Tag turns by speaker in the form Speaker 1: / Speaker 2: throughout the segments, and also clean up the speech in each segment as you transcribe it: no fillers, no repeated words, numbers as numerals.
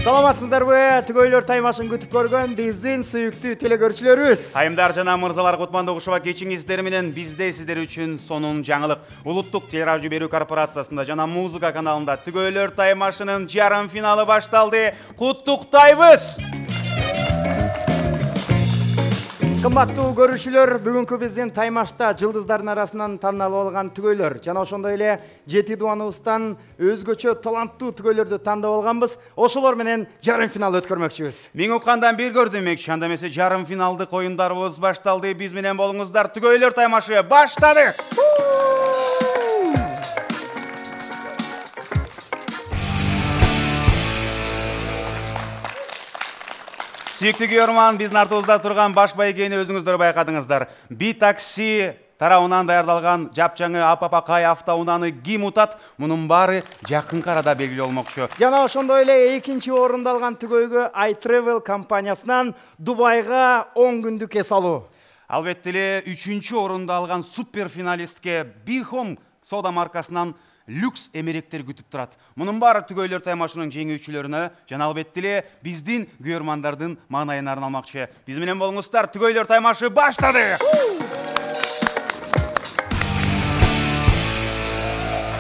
Speaker 1: Саламатсыздарбы? Түгөйлөр таймашын күтүп көргөн биздин сүйүктүү телекөрүүчүлөрүбүз.
Speaker 2: Айымдар жана мырзалар, Кутмандуу Кушуба кечиңиздер менен бизде сиздер үчүн сонун жаңылык. Улуттук телерадио берүү корпорациясында жана музыка каналында Түгөйлөр таймашынын жарым финалы башталды. Куттуктайбыз!
Speaker 1: Кымбаттуу көрүүчүлөр, бүгүнкү биздин таймашта жылдыздардын арасынан тандалып алган түгөйлөр жана ошондой эле 7 дуаныбыздан өзгөчө таланттуу түгөйлөрдү тандап алганбыз. Ошолор менен жарым финал өткөрмөкчүбүз.
Speaker 2: Мен уккандан бир көрдүм демекчи, анда эмесе жарым финалдык оюндарыбыз башталды. Биз менен болуңуздар. Түгөйлөр таймашы баштады. Сүйүктүү көрөрман, биздин артыбызда турган баш байгени өзүңүздөр байкадыңыздар. Би такси тарабынан даярдалган жапжаңы апапакай автоунааны ким утат? Мунун баары жакынкы арада белгилүү болмокчу.
Speaker 1: Жана ошондой эле экинчи орунду алган түгөйгө iTravel компаниясынан Дубайга 10 күндүк эс алуу.
Speaker 2: Албетте эле 3-чү орунду алган супер финалистке Bihome сода маркасынан люкс эмеректер күтүп турат. Мунун баары түгөйлөр таймашынын жеңүүчүлөрүнө жана албетте эле биздин көрөрмандардын маанайына арналмакчы. Биз менен болуңуздар. Түгөйлөр таймашы баштады.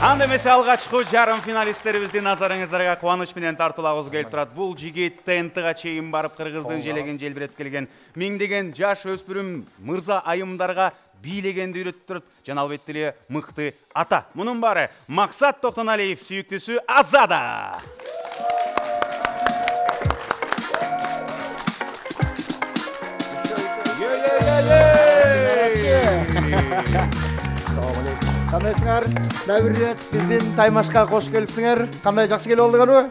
Speaker 2: Анда эмесе алгачкы жарым финалисттерибиздин назарыңыздарга кубаныч менен тартуулабыз келип турат. Бул жигит ТНТга чейин барып Кыргыздын желегин желбирет келген миңдеген жаш өспүрүм мырза айымдарга бийлегенди үйрөтүп турат жана албетте эле мыкты ата. Мунун баары Максат Токтоналиев сүйүктүүсү Азада.
Speaker 1: Кандайсыңар? Дагы бир рет биздин таймашка кош келипсиңер. Кандай жакшы келип алдыңарбы?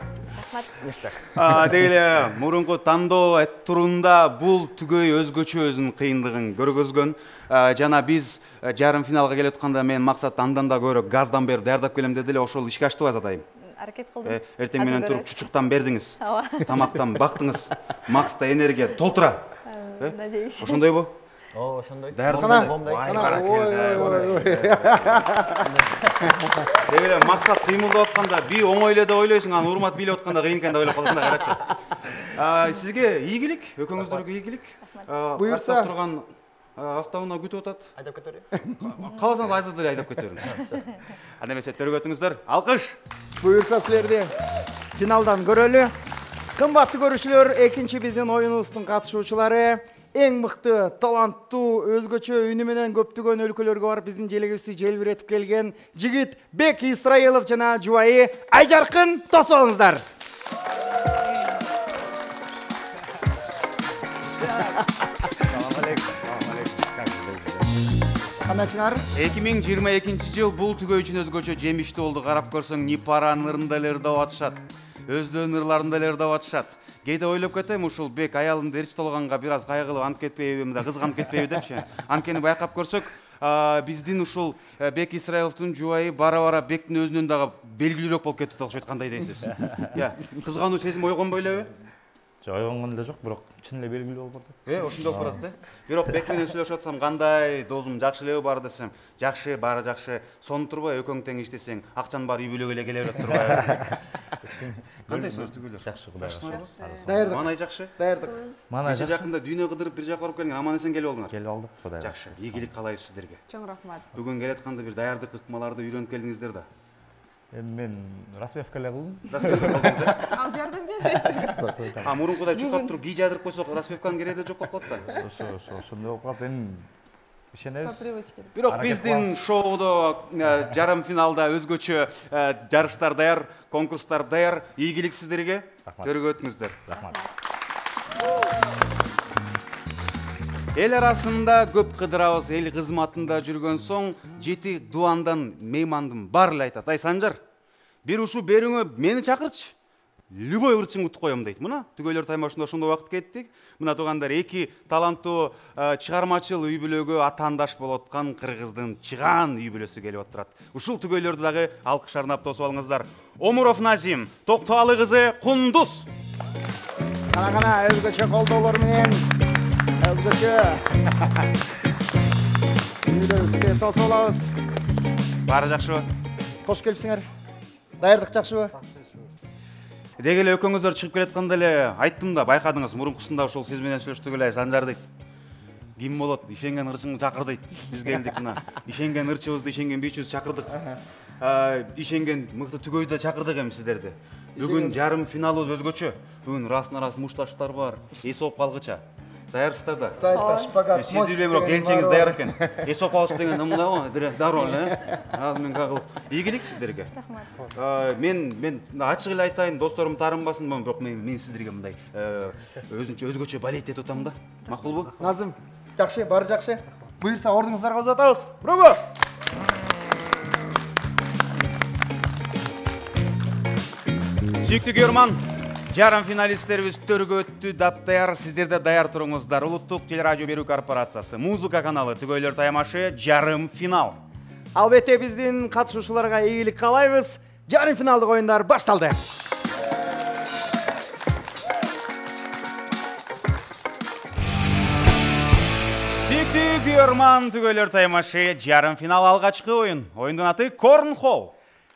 Speaker 2: Дейле мурунку тандоо турунда бул түгөй өзгөчө өзүнүн кыйындыгын көргөзгөн. Жана биз жарым финалга келип атканда мен Максат андан да көрө газдан бери даярдап келем деди эле, ошол ишке аштыбы Азадайым?
Speaker 3: Аракет кылдым.
Speaker 2: Эртең менен туруп чучуктан бердиңиз. Тамактан бактыңыз. Макста энергия толтура. Ошондойбу?
Speaker 4: Ошондой.
Speaker 2: Дегеле Максат кыймылдап атканда би оңой эле деп ойлойсуң, аны урмат бийлеп атканда кыйын экен деп ойлоп каласың да, карачы. Сизге ийгилик, экөөңүздөргө ийгилик. Буюрса турган автоунаа күтүп атат.
Speaker 4: Айдап кетөбү?
Speaker 2: Каласаңыз айдап айдап кетөөрүң. Анда эмесе төрөгөтүңүздөр. Алкыш.
Speaker 1: Буюрса силерди финалдан көрөлү. Кымбаттуу көрүүчүлөр, экинчи биздин оюнубуздун катышуучулары эң мыкты, таланттуу, өзгөчө үнү менен көптөгөн өлкөлөргө барып биздин желегибизди желбиретип келген жигит Бек Исраилов жана жубайы Айжаркын тосуп алыңыздар. Кандайсыңар?
Speaker 2: 2022 жыл бул түгөй үчүн өзгөчө жемиштүү болду. Карап көрсөң, Нипара нырында эле ырдап атышат. Өздөрүнүн ырларында эле ырдап атышат. Кейде ойлоп кетем, ушул Бек аялым дерч толганга бир аз кайгылып анып кетпейби, мында кызганып кетпейби депчи. Анткени байкап көрсөк, биздин ушул Бек Исраиловдун жубайы бара-бара Бектин өзүнөн дагы белгилүүрөөк болуп кетти окшойт, кандай дейсиз? Кызгануу сезими ойгонбой элеби?
Speaker 5: Ойгонгон эле жок, бирок чын эле белгилүү болуп атат.
Speaker 2: Ошондой болуп атат, Бирок Бек менен сүйлөшүп атсам, кандай досум, жакшы элеби баары десем, жакшы, баары жакшы. Сонун турбайбы, экөөң тең иштесең, акчанын баары үй бүлөгө эле келе берет турбайбы? Кандайсыңар түгөйлөр?
Speaker 5: Жакшы, Кудайга шүкүр.
Speaker 1: Даярдык.
Speaker 2: Маанай жакшы?
Speaker 1: Даярдык.
Speaker 5: Маанай
Speaker 2: Кече жакында дүйнө кыдырып бир жакка барып келген, аман эсен келип алдыңар.
Speaker 5: Келип алдык, Кудайга.
Speaker 2: Жакшы, ийгилик каалайбыз сиздерге.
Speaker 3: Чоң рахмат.
Speaker 2: Бүгүн келатканда бир даярдык ыкмаларды үйрөнүп келдиңиздер да.
Speaker 5: Мен распевка эле кылдым.
Speaker 2: Распевка кылдыңыз,
Speaker 3: Ал жардам берди.
Speaker 2: Мурункудай чукап туруп кий жадырып койсок, распевканын кереги жок болуп калат да.
Speaker 5: Ошондой болуп калат. Эми ишенебиз.
Speaker 2: Бирок биздин шоудо жарым финалда өзгөчө жарыштар даяр, конкурстар даяр. Ийгилик сиздерге. Төрөгөтүңүздөр.
Speaker 5: Рахмат.
Speaker 2: Эл арасында көп кыдырабыз, эл кызматында жүргөн соң 7 дуандан меймандым бар эле айтат. Ай Санжар, бир ушу берүүңө мени чакырчы. Любой ырчың утуп коем дейт. Мына түгөйлөр таймашында ошондой убакыт кетти. Мына туугандар, эки таланттуу чыгармачыл үй бүлөгө атаандаш болуп аткан Кыргыздын чыгаан үй бүлөсү келип отурат. Ушул түгөйлөрдү дагы алкыш арнап тосуп алыңыздар. Омуров Назим, Токтоалы кызы Кундуз.
Speaker 1: Кана өзгөчө колдоолор менен өзгөчө үйлөбүздү тосуп алабыз.
Speaker 2: Баары жакшыбы?
Speaker 1: Кош келипсиңер. Даярдык жакшыбы?
Speaker 2: Деги эле экөөңүздөр чыгып келатканда эле айттым да, байкадыңыз, мурункусунда ошол сиз менен сүйлөштүк эле, Санжар дейт. Ким болот? Ишенген ырчыңды чакыр дейт. Биз келдик мына. Ишенген ырчыбызды, ишенген бийчибизди чакырдык. Ишенген мыкты түгөйдү да чакырдык эми сиздерди. Бүгүн жарым финалыбыз өзгөчө. Бүгүн расына-рас мушташтар бар. Эсоп калгыча. Даярсыздар да?
Speaker 1: Сальто, шпагат,
Speaker 2: Сиз
Speaker 1: мостик
Speaker 2: билбейм, бирок
Speaker 1: деген
Speaker 2: келчеңиз
Speaker 1: бар.
Speaker 2: даяр экен. Эсоп калгыч деген эмне го? Дароо эле. Размен кагылып. Ийгилик сиздерге. Мен ачык эле айтайын, досторум таарынбасын, бирок мен сиздерге мындай өзгөчө балет этип атам да. Макулбу?
Speaker 1: Назым, жакшы, баары жакшы. Буйрса ордуңуздарга узатабыз. Браво!
Speaker 2: Сүйүктүү көрөрман, жарым финалисттерибиз төргө өттү, даяр, сиздер да даяр туруңуздар. Улуттук телерадио берүү корпорациясы, музыка каналы Түгөйлөр таймашы жарым финал.
Speaker 1: Албетте биздин катышуучуларга ийгилик каалайбыз. Жарым финалдык оюндар башталды.
Speaker 2: Сүйүктүү көрөрман, Түгөйлөр таймашы жарым финал алгачкы оюн. Оюндун аты Корнхолл.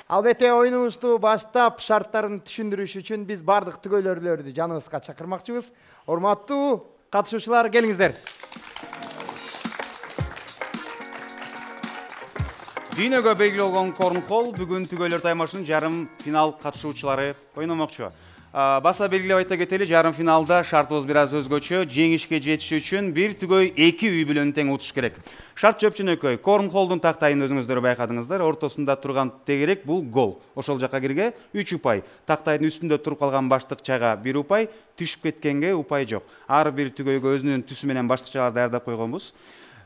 Speaker 1: Албетте оюнубузду баштап шарттарын түшүндүрүш үчүн биз бардык түгөйлөрлөрдү жаныбызга чакырмакчыбыз. Урматтуу катышуучулар, келиңиздер.
Speaker 2: Дүйнөгө белгилүү болгон Корнхолл бүгүн Түгөйлөр таймашынын жарым финал катышуучулары ойномокчу. Баса белгилеп айта кетели, жарым финалда шартыбыз бир аз өзгөчө. Жеңишке жетиш үчүн бир түгөй 2 үй бүлөнү тең утуш керек. Шарт жөпчөнөкөй. Корнхоллдун тактайын өзүңүздөр байкадыңыздар. Ортосунда турган тегерек бул гол. Ошол жака кирге 3 упай. Тактайдын үстүндө туруп калган баштыкчага 1 упай, түшүп кеткенге упай жок. Ар бир түгөйгө өзүнүн түсү менен баштыкчалар даярдап койгонбуз.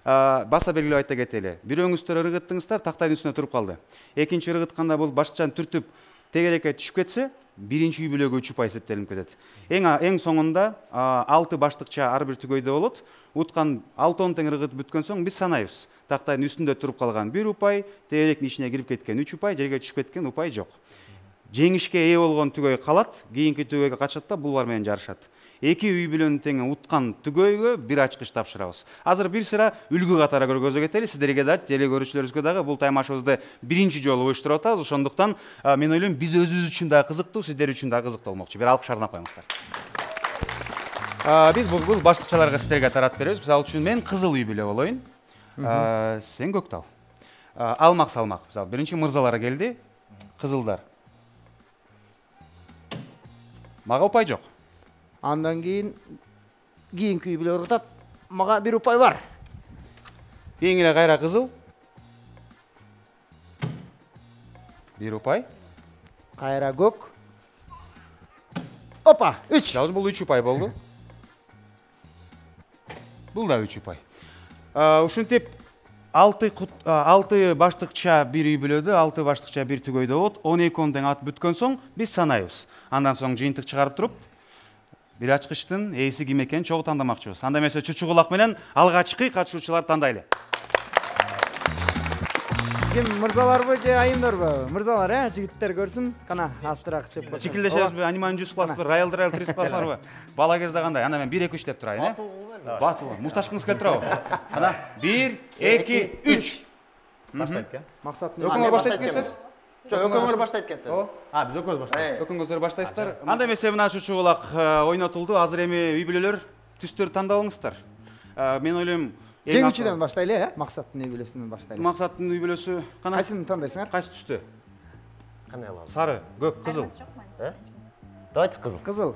Speaker 2: Баса белгилеп айта кетели. Бирөөңүздөр ыргыттыңыздар, тактайдын үстүнө туруп калды. Экинчи ыргытканда бул баштыкчаны түртүп тегерекке түшүп кетсе, биринчи үй бүлөгө 3 упай эсептелип кетет. Эң соңунда 6 баштыкча ар бир түгөйдө болот. Уткан 6-10 тең ыргытып бүткөн соң биз санайбыз. Тактайдын үстүндө туруп калган 1 упай, тегеректин ичине кирип кеткен 3 упай, жерге түшүп кеткен упай жок. Жеңишке ээ болгон түгөй калат, кийинки түгөйгө качат да булар менен жарышат. 2 үй бүлөнү тең уткан түгөйгө 1 ачкыч тапшырабыз. Азыр бир sıra үлгү катары көргөзө кетели. Сиздерге да, телекөрүүчүлөрүбүзгө дагы бул таймашыбызды биринчи жолу уюштуруп атабыз. Ошондуктан мен ойлойм, биз өзүбүз үчүн да кызыктуу, сиздер үчүн да кызыктуу болмокчу. Бир алкыш арнап коюңуздар. Биз бул баштыкчаларга сиздерге таратып беребиз. Мисалы үчүн мен кызыл үй бүлө болоюн. Сен көктал. Алмак салмак. Мисалы биринчи мырзалар келди. Кызылдар. Мага упай жок.
Speaker 1: Андан кийинки үй бүлө ыргытат. Мага 1 упай бар.
Speaker 2: Кийин эле кайра кызыл. 1 упай.
Speaker 1: Кайра көк. Опа, 3.
Speaker 2: Жалпы бул 3 упай болду. Бул да 3 упай. Ушинтип 6 баштыкча 1 үй бүлөдө, 6 баштыкча 1 түгөйдө болот. 12 тең ат бүткөн соң биз санайбыз. Андан соң жыйынтык чыгарып туруп, бир ачкычтын ээси ким экенин чогуу тандамакчыбыз. Анда эмесе чучу кулак менен алгачкы катышуучуларды тандайлы.
Speaker 1: Ким, мырзаларбы же айымдарбы? Мырзалар, жигиттер көрсүн. Кана, астыраак чыгып көрсүн.
Speaker 2: Чикилдешебизби, аниманы 100 классыбы, райл 30 классыбы? Бала кезде кандай? Анда мен 1-2-3 деп турайын, Батыл. Мушташкыңыз келип турабы? Ана 1 2 3.
Speaker 4: Баштайт экен.
Speaker 1: Максаттын
Speaker 2: Өкүңөр баштайт экенсиз?
Speaker 4: Жок, өкөңөр баштайт экенсиз.
Speaker 5: Биз экөөбүз баштайбыз.
Speaker 2: Өкүңүздөр баштайсыздар. Анда эмесе мына чучу кулак ойнотулду. Азыр эми үй бүлөлөр түстөр тандабыңыздар. Мен ойлойм,
Speaker 1: жеңүүчүдөн баштайлы, Максаттын үй бүлөсүнөн баштайлы.
Speaker 2: Максаттын үй бүлөсү кана?
Speaker 1: Кайсыны тандайсыңар?
Speaker 2: Кайсы түстө?
Speaker 4: Кандай алабыз?
Speaker 2: Сары, көк, кызыл.
Speaker 4: Давайте кызыл.
Speaker 1: Кызыл.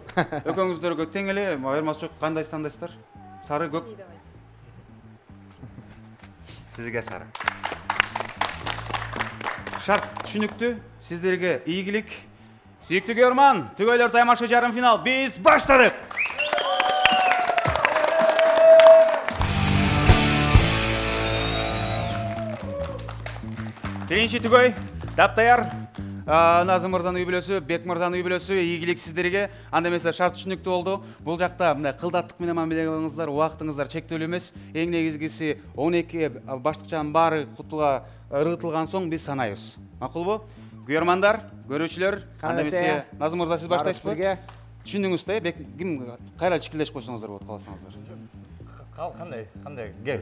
Speaker 2: Өкөңүздөргө тең эле, айырмасы жок. Кандайсы тандайсыздар? Сары, көк. Сизге сары. Шарт түшүнүктүү. Сиздерге ийгилик. Сүйүктүү көрөрман, Түгөйлөр таймашы жарым финал. Биз баштадык. Биринчи түгөй, таптаяр. Назым мырзанын үй бүлөсү, Бек мырзанын үй бүлөсү, ийгилик сиздерге. Анда эмесе шарт түшүнүктүү болду. Бул жакта мындай кылдаттык менен мамиле кылыңыздар, убактыңыздар чектелүү эмес. Эң негизгиси 12 баштыкчанын баары кутуга ыргытылган соң биз санайбыз. Макулбу? Көрөрмандар, көрүүчүлөр, анда эмесе Назым мырза сиз баштайсызбы? Түшүндүңүз да, Бек ким кайра чикилдешип койсоңуздар болот каласаңыздар.
Speaker 5: Кандай кел.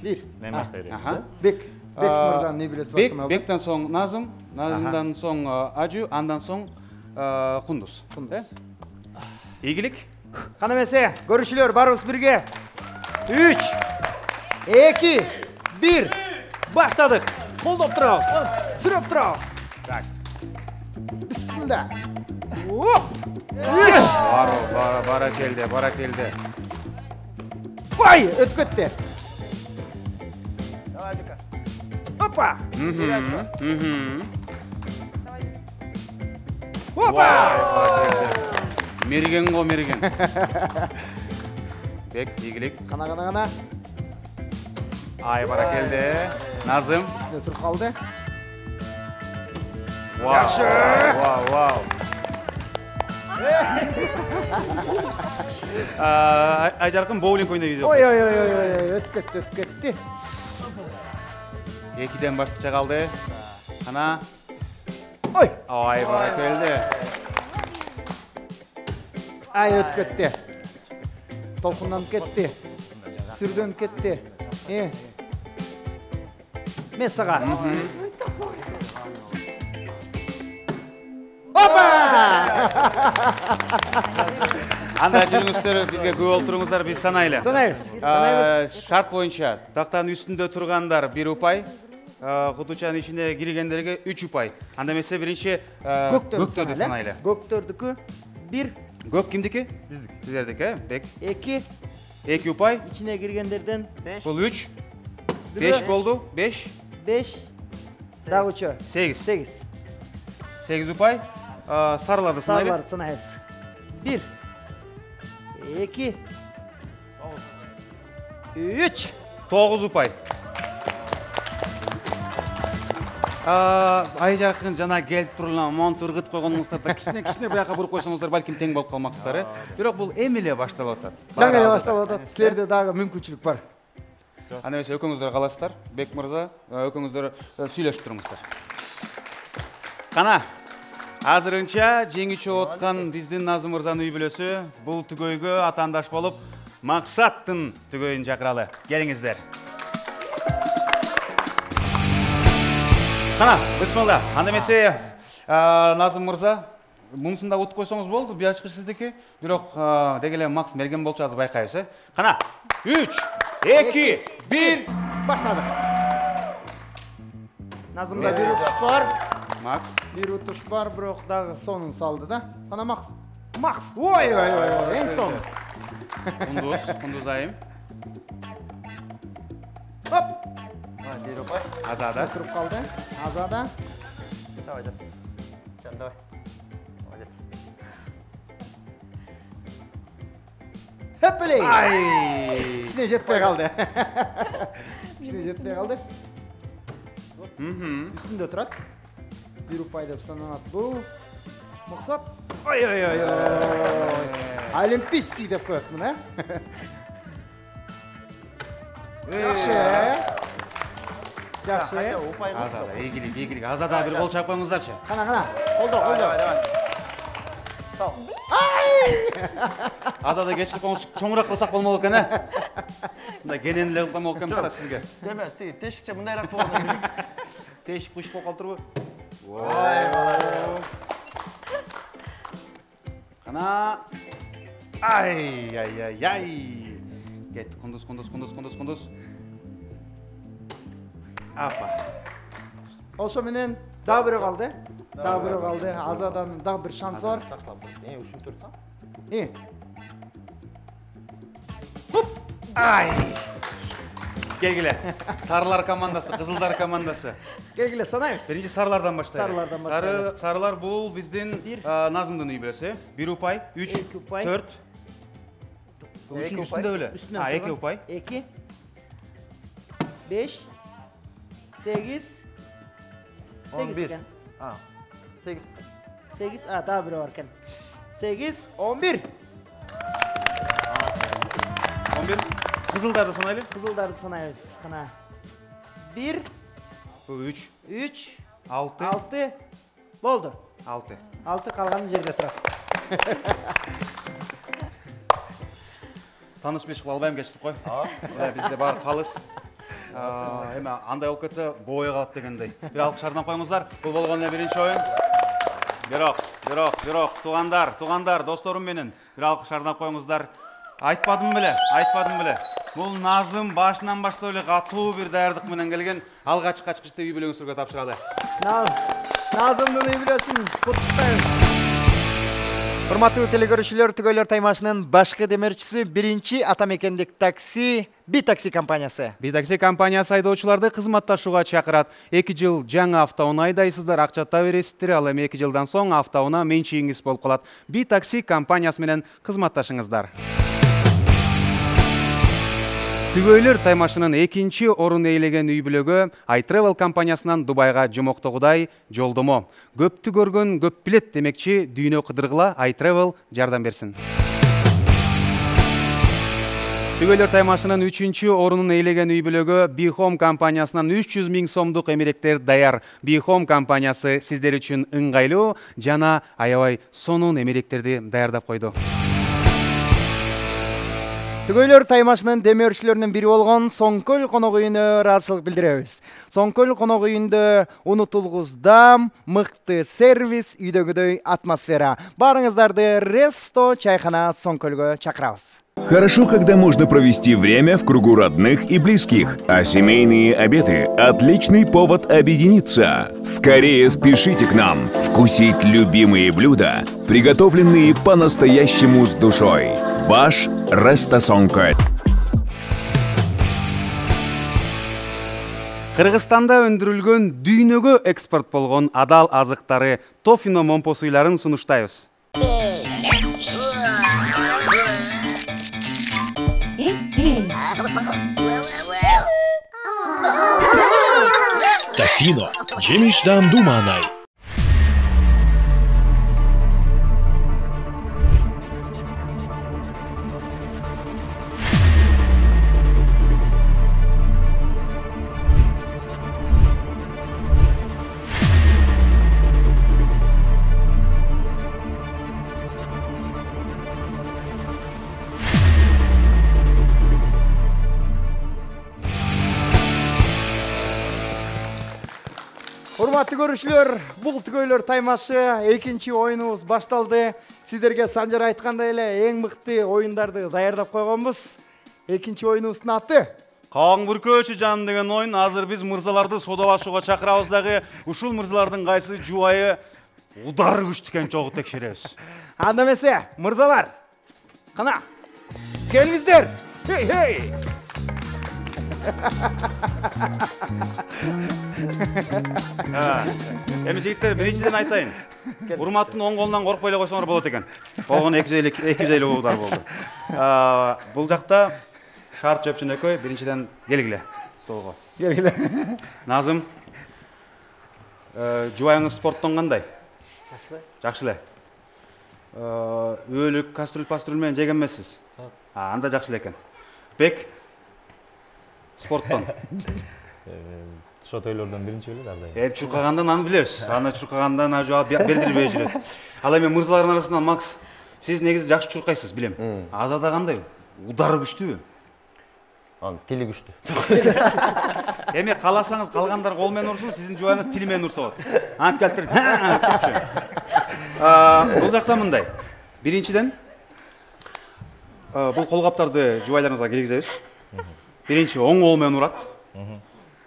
Speaker 1: 1.
Speaker 5: Мен баштайм.
Speaker 1: Бек мырзанын үй бүлөсү баштамак.
Speaker 2: Бектен соң Назым, Назымдан соң Ажу, андан соң Кундуз.
Speaker 1: Кундуз.
Speaker 2: Ийгилик.
Speaker 1: Кана эмесе, көрүшүлөр барыбыз бирге. 3, 2, 1. Баштадык. Колдоп турабыз. Сүрөп турабыз. Так. Бисмилла. Оп!
Speaker 2: Бара келди.
Speaker 1: Бай, өтүп кетти. Опа! Опа!
Speaker 2: Мерген го мерген. Бек, ийгилик.
Speaker 1: Кана.
Speaker 2: Ай, бара келди. Назым.
Speaker 1: Үстүнө туруп калды.
Speaker 2: Жакшы. Вау. Айжаркын боулинг ойнойт.
Speaker 1: Ой, өтүп кетти.
Speaker 2: 2ден баштыкча калды. Кана.
Speaker 1: Ой,
Speaker 2: Ай, бара келди.
Speaker 1: ай өтүп кетти. Толкунданып кетти. Сүрдөнүп кетти. Мессага. Опа!
Speaker 2: Анда жүрүңүздөр, бизге көп олтуруңуздар, биз санайлы.
Speaker 1: Санайбыз.
Speaker 2: Шарт боюнча тактанын үстүндө тургандар 1 упай, кутучанын ичине киргендерге 3 упай. Анда эмесе биринчи көктөрдү санайлы.
Speaker 1: Көктөрдүкү 1,
Speaker 2: Көк кимдики? Биздики. Сиздердики, Бек.
Speaker 1: 2,
Speaker 2: 2 упай.
Speaker 1: ичине киргендерден
Speaker 2: Бул 3. 5 болду. 5.
Speaker 1: 5, дагы 3.
Speaker 2: 8. 8 упай. Сарыларды санайлы.
Speaker 1: Сарыларды санайбыз. 1, 2, 3.
Speaker 2: 9 упай. Айжаркын жана келип турган монту ыргытып койгонуңуздарда кичине буяка буруп койсоңуздар балким тең болуп калмаксыздар. Бирок бул эми эле башталып атат.
Speaker 1: Жаңы эле башталып атат. Силерде дагы мүмкүнчүлүк бар.
Speaker 2: Анда эмесе экөөңүздөр каласыздар. Бек мырза, экөөңүздөр сүйлөшүп туруңуздар. Кана. Азырынча жеңүүчү откан биздин Назым мырзанын үй бүлөсү бул түгөйгө атаандаш болуп, Максаттын түгөйүн чакыралы. Келиңиздер. Кана, бисмилла. Анда эмесе Назым мырза, мунусун да утуп койсоңуз болду. Бир ачкыч сиздики. Бирок деги эле Макс мерген болчу, азыр байкайбыз, Кана. 3, 2, 1.
Speaker 1: Баштадык. Назымда бир утуш бар.
Speaker 2: Макс.
Speaker 1: Бир утуш бар, бирок дагы сонун салды да. Кана Макс. Ой, эң сон.
Speaker 2: Кундуз айым.
Speaker 1: Оп!
Speaker 2: Азада.
Speaker 1: Туруп калды. Азада.
Speaker 4: Давай. Жан, давай. Молодец.
Speaker 1: Хеппелей!
Speaker 2: Ай!
Speaker 1: Ичине жетпей калды. Үстүндө турат. 1 упай деп саналат бул. Максат. Ой. Олимпийский деп коет мына. Жакшы.
Speaker 2: Азада, ийгилик. Азада бир кол чапкаңыздарчы.
Speaker 1: Кана. Колдо.
Speaker 2: Азада кечирип коңуз чоңураак кылсак болмок экен, Мындай кенен эле кылмок экенбиз сизге.
Speaker 4: Деме, тиги тешикче мындайраак болгон.
Speaker 2: Тешик куш болуп калыптырбы? Кана. Ай. Кет, кундуз. Апа.
Speaker 1: Ошо менен дагы бирөө калды. Азадан дагы бир шансы бар.
Speaker 4: Ушинтип турсаң?
Speaker 2: Ай! Келгиле. Сарылар командасы, кызылдар командасы.
Speaker 1: Келгиле санайбыз.
Speaker 2: Биринчи сарылардан баштайлы. Сарылар бул биздин Назымдын үй бүлөсү. 1 упай, 3, 4. Үстүндө беле? 2 упай.
Speaker 1: 2, 5, 8. 8 экен.
Speaker 4: 8.
Speaker 1: 8, дагы бирөө бар экен. 8, 11.
Speaker 2: 11. Кызылдарды санайлы.
Speaker 1: Кызылдарды санайбыз. Кана. 1,
Speaker 2: 3,
Speaker 1: 6. Болду.
Speaker 2: 6.
Speaker 1: 6 калганы жерде турат.
Speaker 2: Таныш беш кыла албайм, кечирип кой. Бизде бар калыс. Эми андай болуп кетсе бою калат дегендей. Бир алкыш ардын коюңуздар. Бул болгон эле биринчи оюн. Бирок бирок, туугандар, досторум менен бир алкыш ардап коюңуздар. Айтпадым беле. Бул Назым башынан баштап эле катуу бир даярдык менен келген. Алгачкы ачкычты үй бүлөңүз сизге тапшыралы.
Speaker 1: Назымдын үй бүлөсүн куттуктайбыз. Урматтуу телекөрүүчүлөр, Түгөйлөр таймашынын башкы демерчиси биринчи атамекендик такси Би-такси компаниясы.
Speaker 2: Би-такси компаниясы айдоочуларды кызматташууга чакырат. 2 жыл жаңы автоунаа айдайсыздар, акчата бересиздер, ал эми 2 жылдан соң автоунаа менчигиңиз болуп калат. Би-такси компаниясы менен кызматташыңыздар. Түгөйлөр таймашынын 2-чи орун ээлеген үй бүлөгө iTravel компаниясынан Дубайга жомоктогудай жолдомо. Көптү көргөн көп билет демекчи, дүйнө кыдыргыла iTravel жардам берсин. Түгөйлөр таймашынын 3-чү орунун ээлеген үй бүлөгө Bihome компаниясынан 300 000 сомдук эмеректер даяр. Bihome компаниясы сиздер үчүн ыңгайлуу жана аябай сонун эмеректерди даярдап койду.
Speaker 1: Түгөйлөр таймашынын демөөрчүлөрүнүн бири болгон Соңкөл конок үйүнө ыраазычылык билдиребиз. Соңкөл конок үйүндө унутулгуздам, мыкты сервис, үйдөгүдөй атмосфера. Барыңыздарды Ресто чайхана Соңкөлгө чакырабыз.
Speaker 6: Хорошо, когда можно провести время в кругу родных и близких, а семейные обеды – отличный повод объединиться. Скорее спешите к нам вкусить любимые блюда, приготовленные по-настоящему с душой. Ваш Ресто Соңкөл.
Speaker 2: Кыргызстанда өндүрүлгөн дүйнөгө экспорт болгон адал азыктары Тофино момпосуйларын сунуштайбыз.
Speaker 7: Тофино. Жемишдан думанай.
Speaker 1: Урматтуу көрүүчүлөр, бул Түгөйлөр таймашы 2-чи оюнубуз башталды. Сиздерге Санжар айткандай эле эң мыкты оюндарды даярдап койгонбуз. 2-чи оюнубуздун аты
Speaker 2: Каң бүркөөчү жан деген оюн. Азыр биз мырзаларды содалашууга чакырабыз дагы. Ушул мырзалардын кайсы жубайы удар күчтүү экен жогу текшеребиз.
Speaker 1: Анда эмесе, мырзалар, кана келиңиздер. Хей!
Speaker 2: Эми жигиттер, биринчиден айтайын. Урматтын оң колунан коркпой эле койсоңор болот экен. Болгон 250 удар болду. Бул жакта Шарт Жөпчүнөкөй биринчиден келгиле столго.
Speaker 1: Келгиле.
Speaker 2: Назым, жубайыңыз спорттон кандай? Жакшы эле. Өлүк, кастрюль менен жеген эмессиз? Анда жакшы эле экен. Бек спорттон.
Speaker 5: Шот өйлөрдөн биринчи эле дагы.
Speaker 2: Чуркагандан аны билебиз. Аны чуркагандан жаап бердирбей жүрөт. Ал эми мырзалардын арасынан Макс, сиз негизи жакшы чуркайсыз, билем. Азада кандай? Удары күчтүүбү?
Speaker 4: Анын тили күчтүү.
Speaker 2: Эми кааласаңыз калгандар кол менен урсун, сиздин жубайыңыз тили менен урса болот. Антип келиптир. Бул жакта мындай. Биринчиден бул колгаптарды жубайларыңызга киргизебиз. Биринчи оң кол менен урат.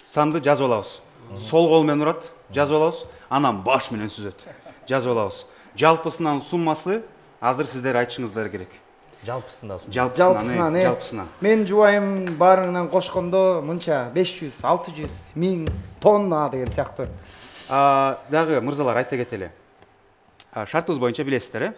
Speaker 2: Санды жазып алабыз. Сол кол менен урат, жазып алабыз. Анан баш менен сүзөт. Жазып алабыз. Жалпысынан суммасы азыр сиздер айтышыңыздар керек. Жалпысынан.
Speaker 1: Мен жубайым баарыңан кошкондо мынча 500, 600, 1000 тонна деген сыяктуу.
Speaker 2: Дагы мырзалар айта кетели. Шартыбыз боюнча билесиздер,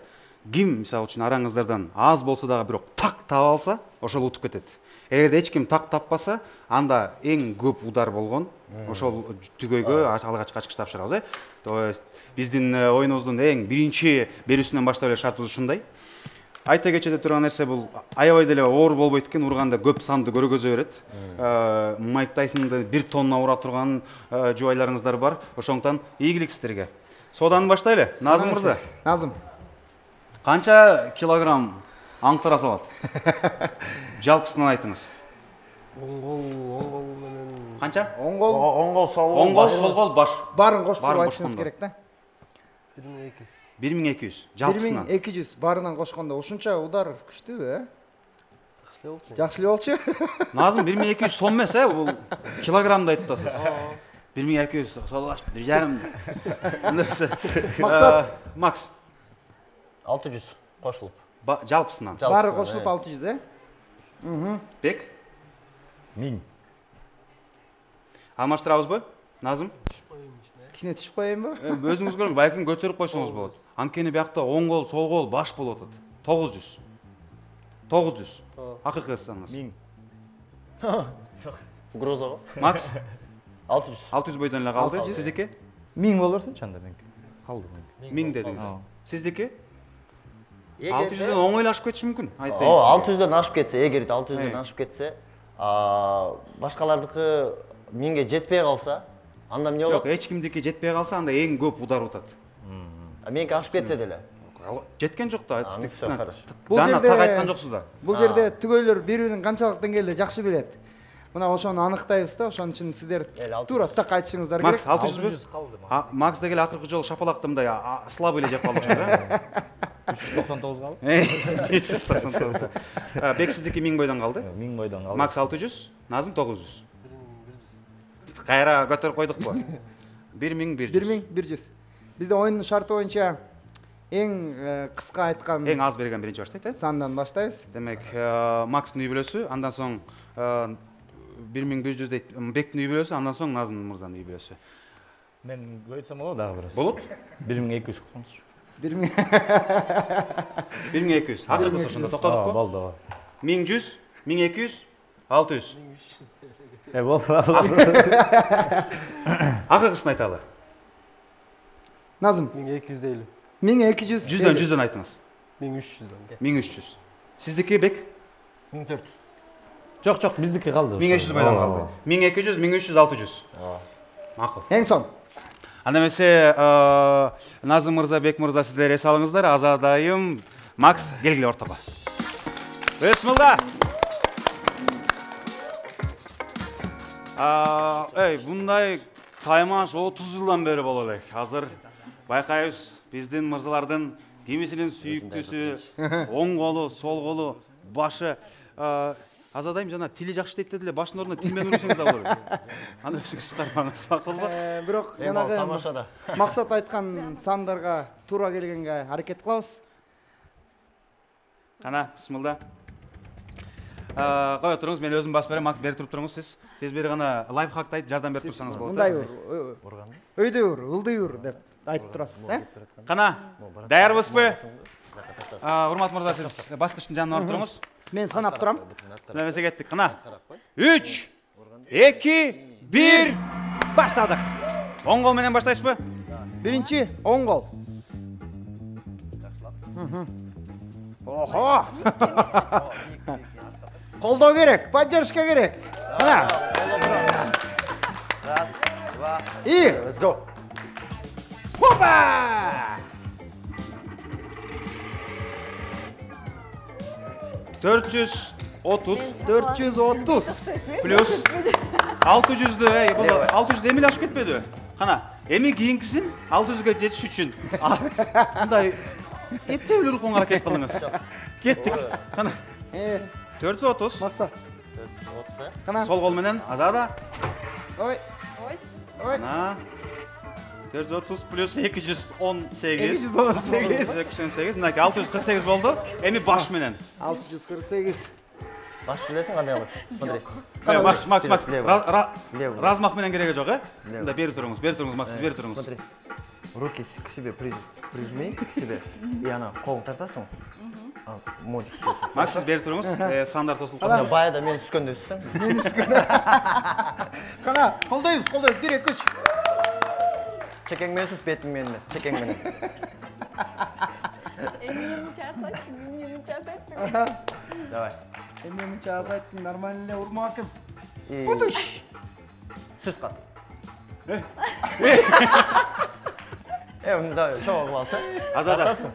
Speaker 2: ким мисалы үчүн араңыздардан аз болсо дагы бирок так таап алса, ошол утуп кетет. Эгерде эч ким так таппаса, анда эң көп удар болгон ошол түгөйгө алгачкы ачкыч тапшырабыз, То есть биздин оюнубуздун эң биринчи берүүсүнөн баштап эле шартыбыз ушундай. Айта кетчү турган нерсе бул аябай деле оор болбойт экен, урганда көп санды көргөзө берет. Майк Тайсонду 1 тонна ура турган жубайларыңыздар бар. Ошондуктан ийгилик сиздерге. Содан баштайлы. Назым мырза.
Speaker 1: Назым.
Speaker 2: Канча килограмм аңтара салат? Жалпысынан айтыңыз.
Speaker 8: Оң кол менен
Speaker 2: Канча?
Speaker 1: Оң кол,
Speaker 2: сол кол, баш.
Speaker 1: Барын коштуруп айтышыңыз керек да.
Speaker 2: 1200. Жалпысынан.
Speaker 1: 1200 барынан кошкондо ушунча удар күчтүүбү, Жакшы эле болчу.
Speaker 2: Назым 1200 сом эмес, бул килограммда айтып атасыз. 1200 солгаш 1,5.
Speaker 1: Максат.
Speaker 2: Макс.
Speaker 4: 600 кошулуп.
Speaker 2: Жалпысынан.
Speaker 1: Баары кошулуп 600,
Speaker 2: Бек.
Speaker 5: 1000.
Speaker 2: Алмаштырабызбы? Назым.
Speaker 1: Кичине түшүп коеюнбу?
Speaker 2: Өзүңүз көрүң, байкын көтөрүп койсоңуз болот. Анткени биякта оң кол, сол кол, баш болуп атат. 900. 900. Акыркы саныңыз.
Speaker 5: 1000.
Speaker 4: Угроза.
Speaker 2: Макс.
Speaker 4: 600.
Speaker 2: 600 бойдон эле калды.
Speaker 1: 600.
Speaker 2: Сиздики?
Speaker 5: 1000 болорсунчу анда меники. Калды меники.
Speaker 2: 1000 дедиңиз.
Speaker 5: Aa.
Speaker 2: Сиздики? 600дөн оңойло ашып кетиши мүмкүн.
Speaker 4: О,
Speaker 2: Айтайын.
Speaker 4: 600дөн ашып кетсе, эгер 600дөн ашып кетсе, башкалардыкы 1000ге жетпей калса, анда эмне
Speaker 2: Жок,
Speaker 4: болот?
Speaker 2: эч кимдики жетпей калса, анда эң көп удар утат.
Speaker 4: Меники ашып кетсе деле.
Speaker 2: Жеткен жок да, айтсак.
Speaker 4: Всё хорошо.
Speaker 1: Бул
Speaker 2: Дана
Speaker 1: жерде
Speaker 2: так айткан жоксуз да.
Speaker 1: Бул жерде түгөйлөр бири-бирин канчалык деңгээлде жакшы билет. Мына ошону анықтайбыз да, ошон үчүн сиздер туура так айтышыңыздар керек.
Speaker 2: Макс 600
Speaker 5: калды.
Speaker 2: Макс дегеле акыркы жолу шапалакты мындай слабый эле жеп калдык да.
Speaker 5: 399 калды.
Speaker 2: 399. Бек сиздики 1000 бойдон калды.
Speaker 5: 1000 бойдон калды.
Speaker 2: Макс 600, Назым 900. Кайра көтөрүп койдукпу? 1100.
Speaker 1: 1100. Бизде оюндун шарты боюнча эң кыска айткан
Speaker 2: Эң аз берген биринчи баштайт,
Speaker 1: сандан баштайбыз.
Speaker 2: Демек, Макстын үй бүлөсү, андан соң 1100 дейт, Бектин үй бүлөсү, андан соң Назым мырзанын үй бүлөсү.
Speaker 5: Мен көйтсөм болот дагы бирөөсү.
Speaker 2: Болот?
Speaker 5: 1200 кылсаңызчы.
Speaker 2: 1200. Акыркысы ошондо токтодукпу?
Speaker 5: Болду.
Speaker 2: 1100, 1200, 600.
Speaker 5: Болду.
Speaker 2: Акыркысын айталы.
Speaker 1: Назым
Speaker 8: 1250.
Speaker 1: 1200.
Speaker 2: 100дөн айтыңыз.
Speaker 8: 1300.
Speaker 2: 1300. Сиздики Бек?
Speaker 4: 1400.
Speaker 5: Жок, биздики калды.
Speaker 2: 1500 бойдон калды. 1200, 1300, 600. Макул.
Speaker 1: Эң сон.
Speaker 2: Анда эмесе Назым мырза, Бек мырза сиздер эс алыңыздар. Азадайым, Макс келгиле ортого. Бисмилла. Мындай таймаш 30 жылдан бери боло элек. Азыр байкайбыз биздин мырзалардын кимисинин сүйүктүүсү, оң колу, сол колу, башы. Азадайым жана тили жакшы дейт деле, башынын ордуна тил менен урсаңыз да болот. Аны өзүңүз кармаңыз, макулбу?
Speaker 1: Бирок жанагы
Speaker 4: тамашада.
Speaker 1: Максат айткан сандарга туура келгенге аракет кылабыз.
Speaker 2: Кана, бисмилла. Кое туруңуз, мен өзүм басып берем, Макс бери туруп туруңуз сиз. Сиз бери гана лайфхакты айтып жардам берип турсаңыз болот.
Speaker 1: Мындай өйдө ур, ылдый ур деп айтып турасыз,
Speaker 2: Кана, даярбызбы? Урмат мырза, сиз баскычтын жанына барып туруңуз.
Speaker 1: Мен санап турам.
Speaker 2: Немесе кеттик, кана. 3, 2, 1,
Speaker 1: Баштадык.
Speaker 2: оң кол менен баштайсызбы?
Speaker 1: Биринчи оң кол. Охо. Колдоо керек, поддержка керек. Кана. И.
Speaker 4: Let's go.
Speaker 1: Хопа! 430
Speaker 2: плюс 600'dü, бұл 600 эмил ашып кетпеді. Қана, эми кийинкисин 600'га жетиш үчүн. Мындай эптеп эле уркун аракет кылыңыз. Кеттик. Қана. 430.
Speaker 1: Макса. Кана.
Speaker 2: Сол кол менен Азада.
Speaker 1: Ой.
Speaker 2: Кана. 430 плюс 218. 218. Мынакей 648 болду. Эми баш менен.
Speaker 1: 648.
Speaker 4: Баш билесиң кандай кыласың? Смотри.
Speaker 2: Макс, размах менен кереги жок, Мында бери туруңуз, Макс, сиз бери туруңуз.
Speaker 4: Смотри. Руки к себе прижми к себе. И ана колун тартасың. Модик түсөсүң.
Speaker 2: Макс, сиз бери туруңуз. Сандар тосулуп
Speaker 4: Ана
Speaker 2: калды.
Speaker 4: баяда мен түскөндө түссөң.
Speaker 1: Кана, колдойбуз, 1 2 3.
Speaker 4: Чекең менен түс, бетиң менен эмес, чекең менен. Давай.
Speaker 1: Мен час айттым, нормально эле урма акым.
Speaker 4: Путуш. Сүз кат. Мындай чогуу кыласың.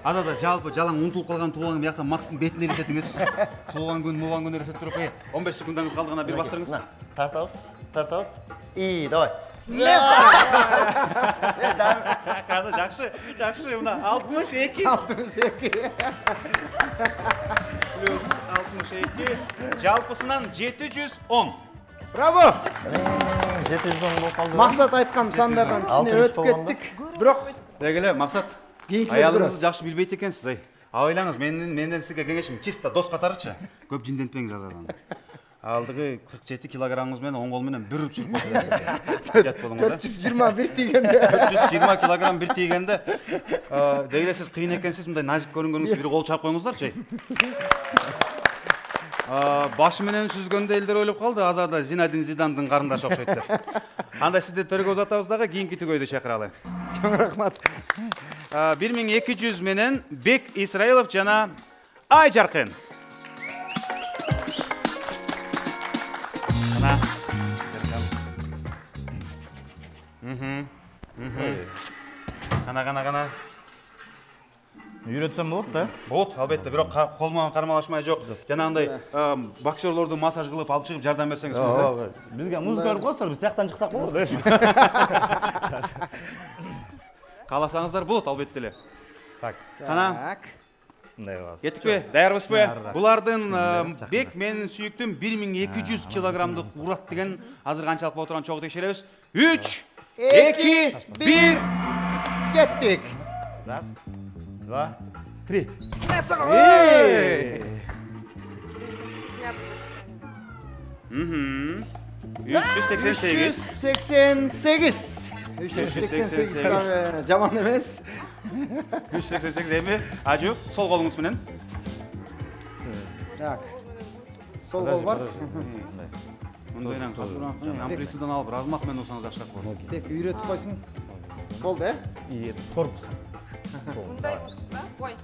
Speaker 2: Азада жалпы жалаң унутулуп калган туулган бияктан Макстын бетине элестетиңиз. Туулган күн элестетип туруп, 15 секундаңыз калды, гана бир бастырыңыз.
Speaker 4: Тартабыз. И давай.
Speaker 2: Qani жақсы, мына 62.
Speaker 1: 62.
Speaker 2: Плюс 62. Жалпысынан 710.
Speaker 1: Браво!
Speaker 4: 710 болып қалды.
Speaker 1: Мақсат айтқан сандардан кішіне
Speaker 4: 600
Speaker 1: өтіп кеттік. Бірақ
Speaker 2: Дегеле, мақсат.
Speaker 1: кейінкілер
Speaker 2: Аялыңызды
Speaker 1: дұрыс.
Speaker 2: жақсы білбейді екенсіз, ай. Абайлаңыз, менден сізге кеңешім, чисто дос қатарычы. Көп жиндентпеңіз азадан. Алдығы 47 килограммыңызбен оң қолменен бір үріп жүріп кетті.
Speaker 1: 421 дегенде.
Speaker 2: 420 килограмм бір тигенде. Дегеле сіз қиын екенсіз, мындай назик көрінгеніңіз бір қол чап қойыңыздарчы. Башы менен сүзгөнде елдер ойлап қалды, азада Зинадин Зидандың қарындашы оқшайды деп. Анда сізді төрге ұзатабыз дағы кейінгі түгөйді шақыралы.
Speaker 1: Чоң рахмат.
Speaker 2: 1200 менен Бек Исраилов жана Айжарқын. Қана.
Speaker 5: Үйретсем болады да?
Speaker 2: Болады, албетте, бирок қолман қармалашмай жоқ. Жанағындай боксерлорды массаж қылып алып шығып жардам берсеңіз болады.
Speaker 5: Бізге музыка көріп қойсаңдар, біз сияқтан шықсақ болады.
Speaker 2: Қаласаңыздар болады, албеттеле.
Speaker 5: Так.
Speaker 2: Қана,
Speaker 5: Мындай қыласыз.
Speaker 2: еттік пе? Даярбыз бе? Бұлардың Бек менің сүйіктім 1200 килограммдық урат деген азыр қаншалық болып тұрған чоғы текшереміз. 3, 2, 1.
Speaker 1: Кеттік.
Speaker 5: Раз, два, три.
Speaker 2: 388.
Speaker 1: 388. 388 дағы жаман емес.
Speaker 2: 388 эми ажу сол қолыңыз менен.
Speaker 1: Так. Сол қол бар.
Speaker 2: Мындайынан амплитудан алып размах менен ұрсаңыз жақсырақ болады.
Speaker 1: Тек үйретіп қойсын. Болды, ә?
Speaker 5: И корпус.
Speaker 3: Мындай, да? Ой.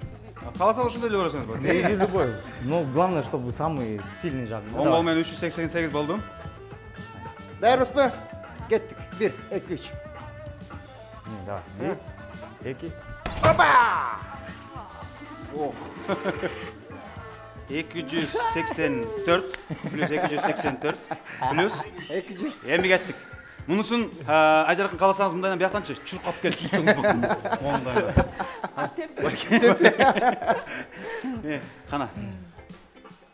Speaker 2: Қаласа ушундай эле көрөсүңүз бар.
Speaker 5: Негизи любой. Но главное, чтобы самый сильный жағы.
Speaker 2: Оң қол менен 388 болду.
Speaker 1: Даярбыз ба? Кеттік. 1, 2, 3.
Speaker 5: Да. 1, 2.
Speaker 1: Опа!
Speaker 2: 284 плюс 284 плюс
Speaker 1: 200.
Speaker 2: эми кеттик. Мунусун Айжаркын кааласаңыз мындайдан бияктанчы чуркап келип түзсөңүз болот. Кана.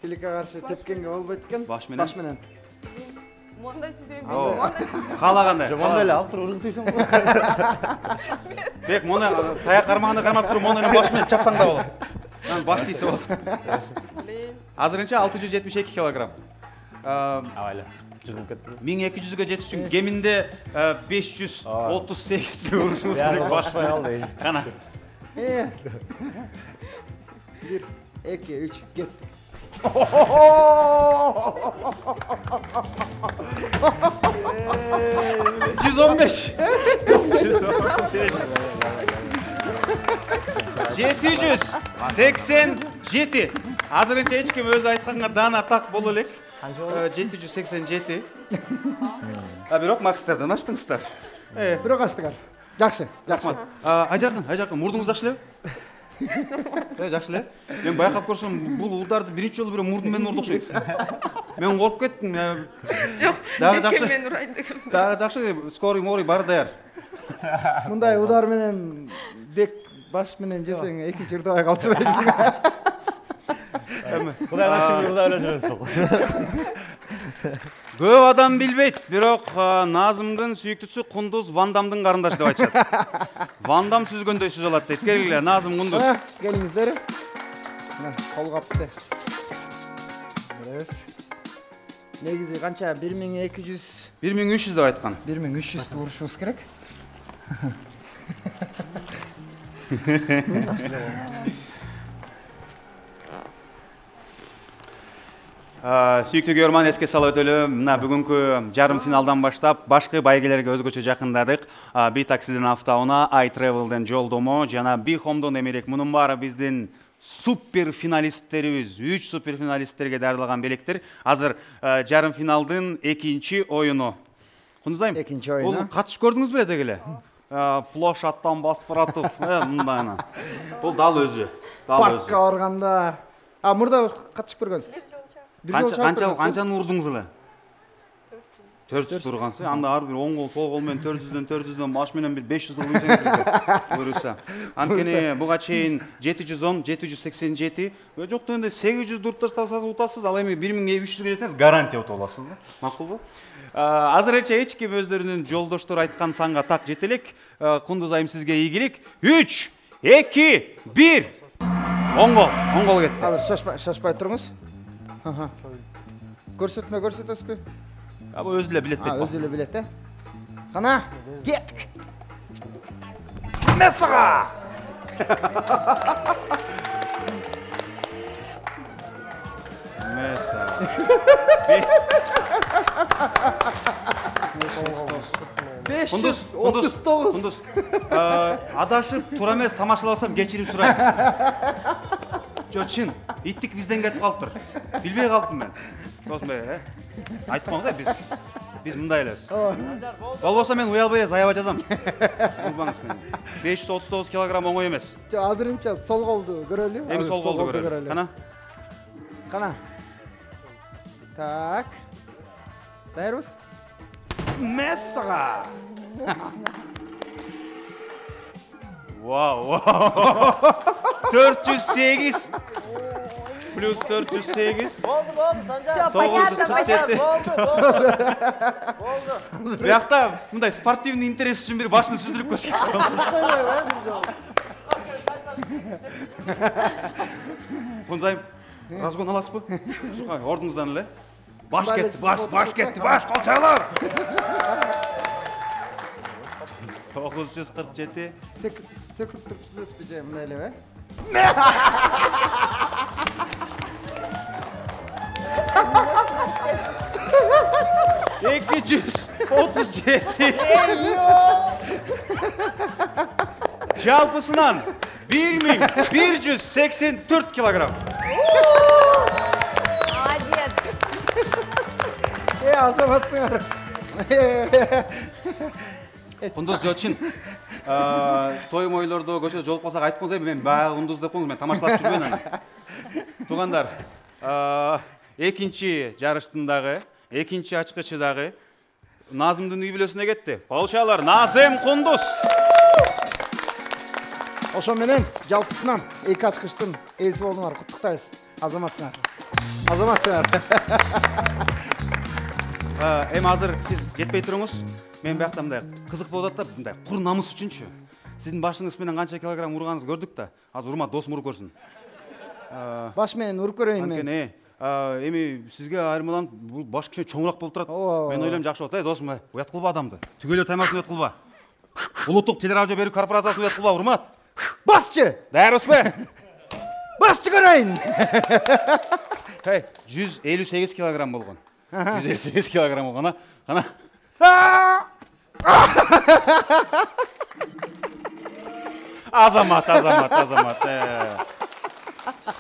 Speaker 1: Тилекке каршы тепкенге болбойт экен.
Speaker 2: Баш менен.
Speaker 1: Баш менен.
Speaker 3: Мондай сүзөм.
Speaker 2: Каалагандай.
Speaker 5: Мондай эле алып туруп үргүтөйсүң.
Speaker 2: Бек мону таяк кармаганда кармап туруп мону баш менен чапсаң да болот. Баш тийсе болот. Азырынча 672 килограмм.
Speaker 5: Абайле. Жүзүп кетти.
Speaker 2: 1200-ге жетиш үчүн кеминде 538 урушуңуз керек башпай
Speaker 5: алды.
Speaker 2: Кана.
Speaker 1: 1, 2, 3, кеттік.
Speaker 2: 115. 787. Азырынча эч ким өзү айтканга даана так боло элек. 787. Бирок макстерден ачтыңыздар.
Speaker 1: Бирок ачтыңар. Жакшы, жакшы.
Speaker 2: Айжаркын, мурдуңуз жакшы элеби? Жакшы эле. Мен байкап көрсөм, бул уударды биринчи жолу бирөө мурдум менен урду окшойт. Мен коркуп кеттим.
Speaker 3: Жок,
Speaker 2: дагы жакшы.
Speaker 3: мен урайын дегем.
Speaker 2: Дагы жакшы, скорый морий бар даяр.
Speaker 1: Мындай удар менен бек баш менен жесең экинчи ырдабай калчу дейсиң.
Speaker 5: Кудай башыңды урдап эле жүрөсүң.
Speaker 2: Көп адам билбейт, бирок Назымдын сүйүктүүсү Кундуз Вандамдын карындашы деп айтышат. Вандам сүзгөндөй сүз алат дейт. Келгиле, Назым Кундуз.
Speaker 1: Келиңиздер. Кол капты. Көрөбүз. Негизи канча 1200
Speaker 2: 1300 деп айткан.
Speaker 1: 1300 урушубуз керек.
Speaker 2: Сүйүктүү көрөрман, эске салып өтөлү. Мына бүгүнкү жарым финалдан баштап башкы байгелерге өзгөчө жакындадык. Би таксиден автоуна, iTravel'ден жолдомо жана Би Home'дон эмерек. Мунун баары биздин супер финалисттерибиз, 3 супер финалисттерге даярдалган белектер. Азыр жарым финалдын экинчи оюну. Кундузайым,
Speaker 1: экинчи оюну.
Speaker 2: Бул катышып көрдүңүз беле дегеле? Плош аттан басып баратып, мындайына. Бул дал өзү.
Speaker 1: Паркка барганда. Мурда катышып көргөнсүз.
Speaker 2: Канчаны урдуңуз эле? 400 тургансы, анда ар бир оң кол, сол кол менен 400дөн маш менен бир 500 турган буюрса. Анткени буга чейин 710, 787, жок дегенде 800 дуруп таштасаңыз утасыз, ал эми 1300 жетсеңиз гарантия утуп аласыз да. Макулбу? Азырынча эч ким өздөрүнүн жолдоштору айткан санга так жете элек. Кундуз айым сизге ийгилик. 3, 2, 1. Оң кол кетти.
Speaker 1: Азыр шашпай туруңуз. Көрсөтөсүзбү?
Speaker 2: Бу өзү эле билет дейт.
Speaker 1: Өзү эле билет, э? Кана, кеттик. Месага!
Speaker 2: Кундуз, адашып туура эмес тамашаласам кечирим сурайм. Жо чын, иттик бизден кетип калыптыр. Билбей калдым мен. Досмбек, айтып коңуз, биз мындай элебиз. Болбосо мен уялбай заяба жазам. Унутпаңыз мени. 539 килограмм оңой эмес.
Speaker 1: Жо азырынча сол колду көрөлү.
Speaker 2: Эми сол колду көрөлү.
Speaker 1: Кана. Так. Даярбыз? Месага.
Speaker 2: Вау. 408 плюс 408.
Speaker 3: Все, понятно.
Speaker 2: Биякта мындай спортивный интерес үчүн бир башын сүздүрүп көрсөк. Кундуз, разгон аласызбы? Ордуңуздан эле. Баш кетти, кол чайлар. 947.
Speaker 1: Секирип турупсузбу же мындай эле,
Speaker 2: э? 237. Жалпысынан 1184 килограмм.
Speaker 3: Молодец.
Speaker 1: Азаматсыңар.
Speaker 2: Кундуз Жочин, той мойлордо көчөдө жолуп калсак айтып коңуз, мен баягы Кундуз деп коңуз, мен тамашалап жүрбөйм аны. Туугандар, экинчи жарыштын дагы, экинчи ачкычы дагы Назымдын үй бүлөсүнө кетти. Болчалар, Назым Кундуз.
Speaker 1: Ошо менен жалпысынан эки ачкычтын ээси болдуңар, куттуктайбыз. Азаматсыңар.
Speaker 2: Эми азыр сиз кетпей туруңуз. Мен биякта мындай кызык болуп атат да, мындай кур намыс үчүнчү. Сиздин башыңыз менен канча килограмм урганыңызды көрдүк да. Азыр урмат досум уруп көрсүн.
Speaker 1: Баш менен уруп көрөйүн мен.
Speaker 2: Анткени эми сизге айырмаланып бул баш кичине чоңураак болуп турат. Мен ойлойм жакшы болот, досум, уят кылба адамды. Түгөлөр таймасын уят кылба. Улуттук телерадио берүү корпорациясын уят кылба, урмат.
Speaker 1: Басчы!
Speaker 2: Даярбызбы?
Speaker 1: Басчы көрөйүн.
Speaker 2: 158 килограмм болгон. 158 килограмм болгон, кана. Азамат.